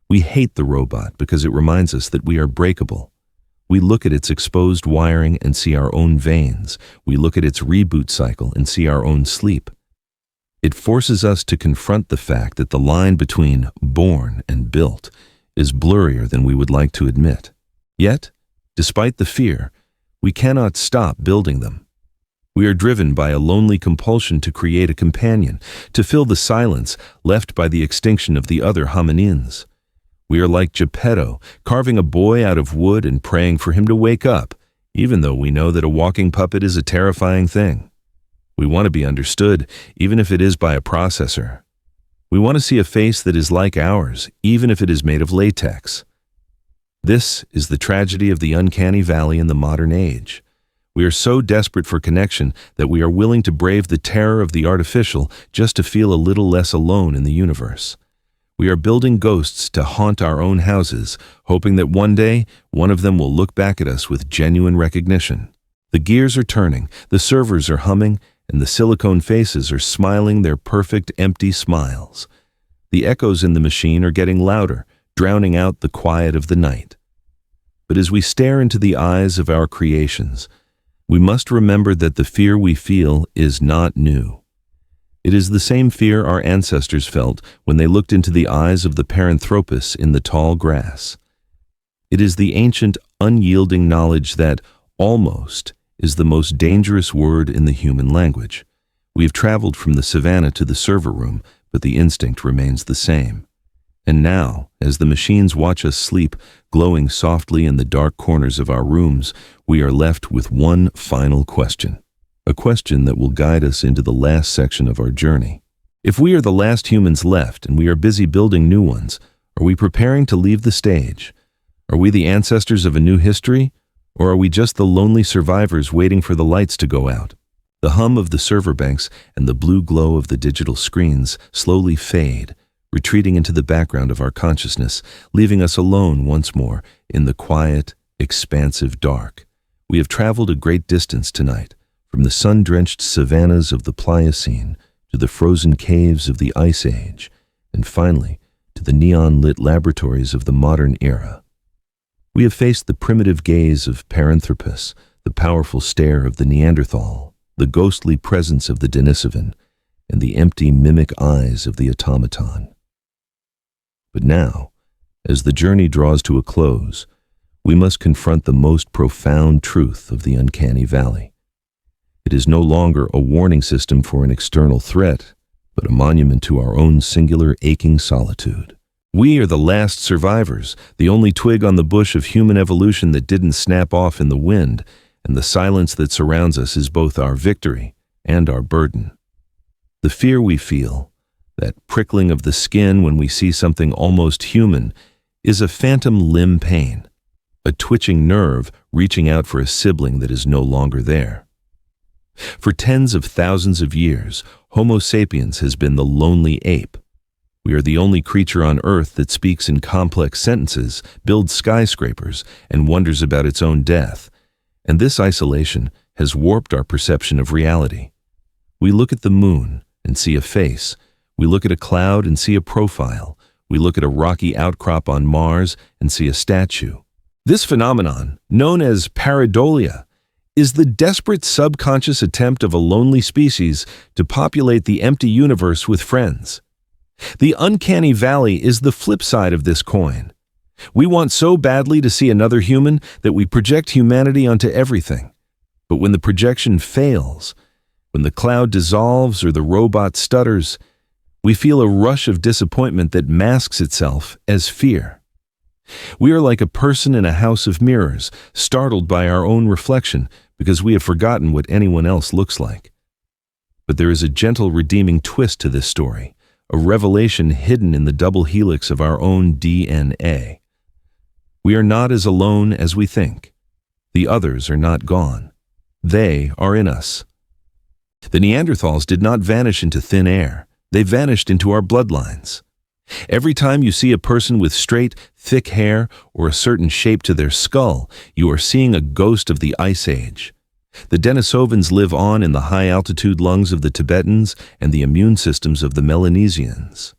Speaker 1: We hate the robot because it reminds us that we are breakable. We look at its exposed wiring and see our own veins. We look at its reboot cycle and see our own sleep. It forces us to confront the fact that the line between born and built is blurrier than we would like to admit. Yet, despite the fear, we cannot stop building them. We are driven by a lonely compulsion to create a companion, to fill the silence left by the extinction of the other hominins. We are like Geppetto, carving a boy out of wood and praying for him to wake up, even though we know that a walking puppet is a terrifying thing. We want to be understood, even if it is by a processor. We want to see a face that is like ours, even if it is made of latex. This is the tragedy of the Uncanny Valley in the modern age. We are so desperate for connection that we are willing to brave the terror of the artificial just to feel a little less alone in the universe. We are building ghosts to haunt our own houses, hoping that one day one of them will look back at us with genuine recognition. The gears are turning, the servers are humming, and the silicone faces are smiling their perfect empty smiles. The echoes in the machine are getting louder, drowning out the quiet of the night. But as we stare into the eyes of our creations, we must remember that the fear we feel is not new. It is the same fear our ancestors felt when they looked into the eyes of the paranthropus in the tall grass. It is the ancient, unyielding knowledge that almost is the most dangerous word in the human language. We have traveled from the savannah to the server room, but the instinct remains the same. And now, as the machines watch us sleep, glowing softly in the dark corners of our rooms, we are left with one final question. A question that will guide us into the last section of our journey. If we are the last humans left and we are busy building new ones, are we preparing to leave the stage? Are we the ancestors of a new history? Or are we just the lonely survivors waiting for the lights to go out? The hum of the server banks and the blue glow of the digital screens slowly fade, retreating into the background of our consciousness, leaving us alone once more in the quiet, expansive dark. We have traveled a great distance tonight, from the sun-drenched savannas of the Pliocene to the frozen caves of the Ice Age, and finally to the neon-lit laboratories of the modern era. We have faced the primitive gaze of Paranthropus, the powerful stare of the Neanderthal, the ghostly presence of the Denisovan, and the empty mimic eyes of the automaton. But now, As the journey draws to a close, we must confront the most profound truth of the Uncanny Valley. It is no longer a warning system for an external threat, but a monument to our own singular aching solitude. We are the last survivors, the only twig on the bush of human evolution that didn't snap off in the wind, and the silence that surrounds us is both our victory and our burden. The fear we feel, that prickling of the skin when we see something almost human, is a phantom limb pain, a twitching nerve reaching out for a sibling that is no longer there. For tens of thousands of years, Homo sapiens has been the lonely ape. We are the only creature on Earth that speaks in complex sentences, builds skyscrapers, and wonders about its own death. And this isolation has warped our perception of reality. We look at the moon and see a face. We look at a cloud and see a profile. We look at a rocky outcrop on Mars and see a statue. This phenomenon, known as pareidolia, is the desperate subconscious attempt of a lonely species to populate the empty universe with friends. The Uncanny Valley is the flip side of this coin. We want so badly to see another human that we project humanity onto everything. But when the projection fails, when the cloud dissolves or the robot stutters, we feel a rush of disappointment that masks itself as fear. We are like a person in a house of mirrors, startled by our own reflection because we have forgotten what anyone else looks like. But there is a gentle redeeming twist to this story, a revelation hidden in the double helix of our own DNA. We are not as alone as we think. The others are not gone. They are in us. The Neanderthals did not vanish into thin air. They vanished into our bloodlines. Every time you see a person with straight, thick hair or a certain shape to their skull, you are seeing a ghost of the Ice Age. The Denisovans live on in the high-altitude lungs of the Tibetans and the immune systems of the Melanesians.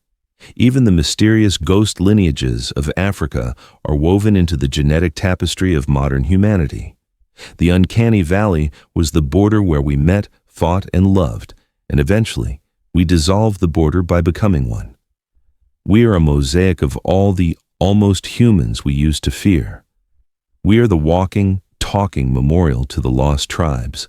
Speaker 1: Even the mysterious ghost lineages of Africa are woven into the genetic tapestry of modern humanity. The Uncanny Valley was the border where we met, fought, and loved, and eventually, we dissolved the border by becoming one. We are a mosaic of all the almost humans we used to fear. We are the walking, talking memorial to the lost tribes.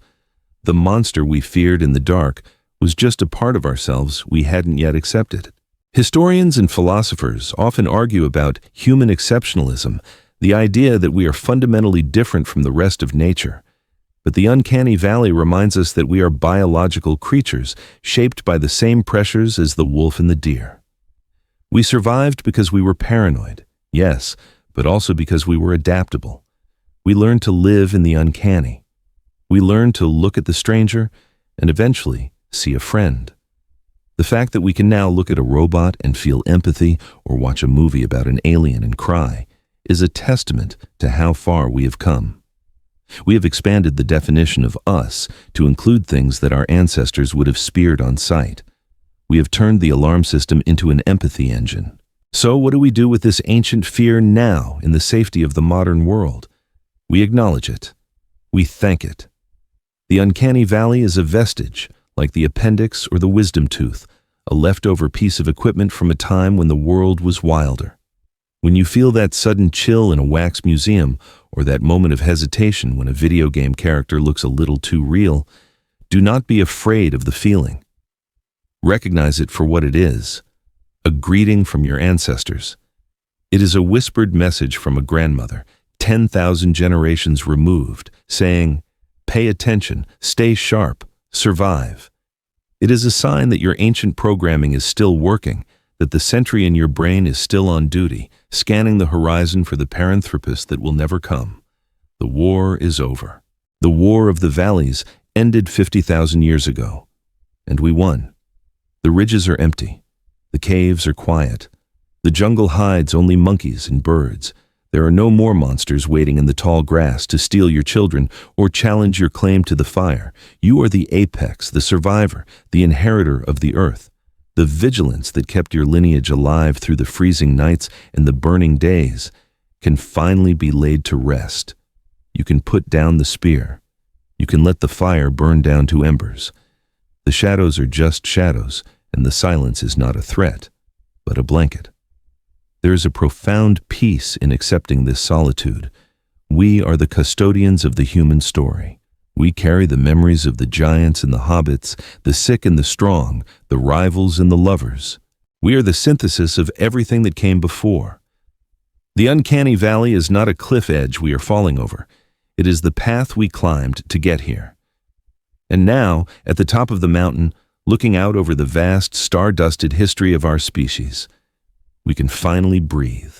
Speaker 1: The monster we feared in the dark was just a part of ourselves we hadn't yet accepted. Historians and philosophers often argue about human exceptionalism, the idea that we are fundamentally different from the rest of nature. But the Uncanny Valley reminds us that we are biological creatures shaped by the same pressures as the wolf and the deer. We survived because we were paranoid, yes, but also because we were adaptable. We learned to live in the uncanny. We learned to look at the stranger and eventually see a friend. The fact that we can now look at a robot and feel empathy or watch a movie about an alien and cry is a testament to how far we have come. We have expanded the definition of us to include things that our ancestors would have speared on sight. We have turned the alarm system into an empathy engine. So what do we do with this ancient fear now in the safety of the modern world? We acknowledge it. We thank it. The Uncanny Valley is a vestige, like the appendix or the wisdom tooth, a leftover piece of equipment from a time when the world was wilder. When you feel that sudden chill in a wax museum, or that moment of hesitation when a video game character looks a little too real, do not be afraid of the feeling. Recognize it for what it is, a greeting from your ancestors. It is a whispered message from a grandmother, 10,000 generations removed, saying, "Pay attention, stay sharp, survive." It is a sign that your ancient programming is still working, that the sentry in your brain is still on duty, scanning the horizon for the paranthropist that will never come. The war is over. The War of the Valleys ended 50,000 years ago, and we won. The ridges are empty. The caves are quiet. The jungle hides only monkeys and birds. There are no more monsters waiting in the tall grass to steal your children or challenge your claim to the fire. You are the apex, the survivor, the inheritor of the earth. The vigilance that kept your lineage alive through the freezing nights and the burning days can finally be laid to rest. You can put down the spear. You can let the fire burn down to embers. The shadows are just shadows, and the silence is not a threat, but a blanket. There is a profound peace in accepting this solitude. We are the custodians of the human story. We carry the memories of the giants and the hobbits, the sick and the strong, the rivals and the lovers. We are the synthesis of everything that came before. The uncanny valley is not a cliff edge we are falling over. It is the path we climbed to get here. And now, at the top of the mountain, looking out over the vast, star-dusted history of our species, we can finally breathe.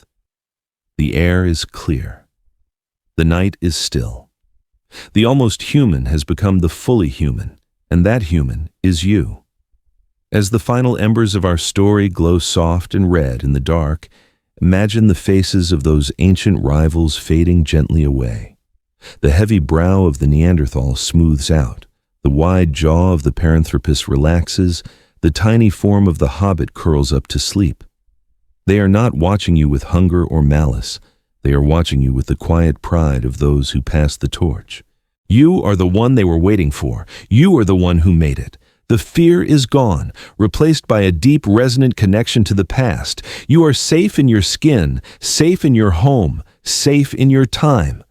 Speaker 1: The air is clear. The night is still. The almost human has become the fully human, and that human is you. As the final embers of our story glow soft and red in the dark, imagine the faces of those ancient rivals fading gently away. The heavy brow of the Neanderthal smooths out. The wide jaw of the Paranthropus relaxes. The tiny form of the hobbit curls up to sleep. They are not watching you with hunger or malice. They are watching you with the quiet pride of those who passed the torch. You are the one they were waiting for. You are the one who made it. The fear is gone, replaced by a deep, resonant connection to the past. You are safe in your skin, safe in your home, safe in your time.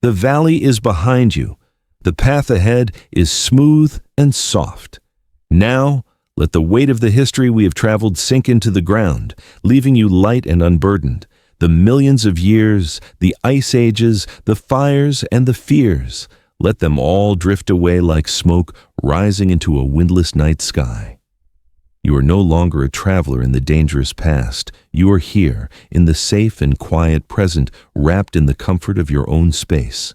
Speaker 1: The valley is behind you. The path ahead is smooth and soft. Now, let the weight of the history we have traveled sink into the ground, leaving you light and unburdened. The millions of years, the ice ages, the fires and the fears, let them all drift away like smoke rising into a windless night sky. You are no longer a traveler in the dangerous past. You are here, in the safe and quiet present, wrapped in the comfort of your own space.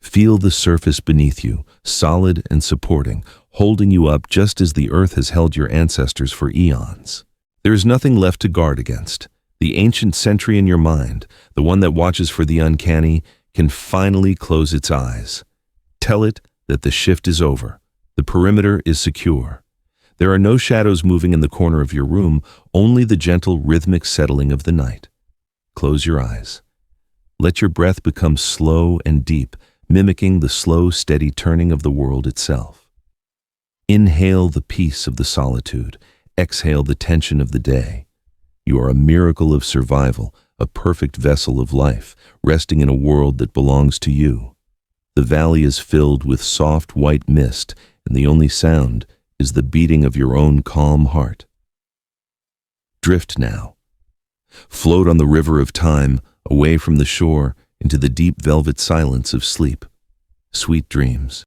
Speaker 1: Feel the surface beneath you, solid and supporting, holding you up just as the earth has held your ancestors for eons. There is nothing left to guard against. The ancient sentry in your mind, the one that watches for the uncanny, can finally close its eyes. Tell it that the shift is over. The perimeter is secure. There are no shadows moving in the corner of your room, only the gentle rhythmic settling of the night. Close your eyes. Let your breath become slow and deep, mimicking the slow, steady turning of the world itself. Inhale the peace of the solitude. Exhale the tension of the day. You are a miracle of survival, a perfect vessel of life, resting in a world that belongs to you. The valley is filled with soft white mist, and the only sound is the beating of your own calm heart. Drift now. Float on the river of time, away from the shore, into the deep velvet silence of sleep. Sweet dreams.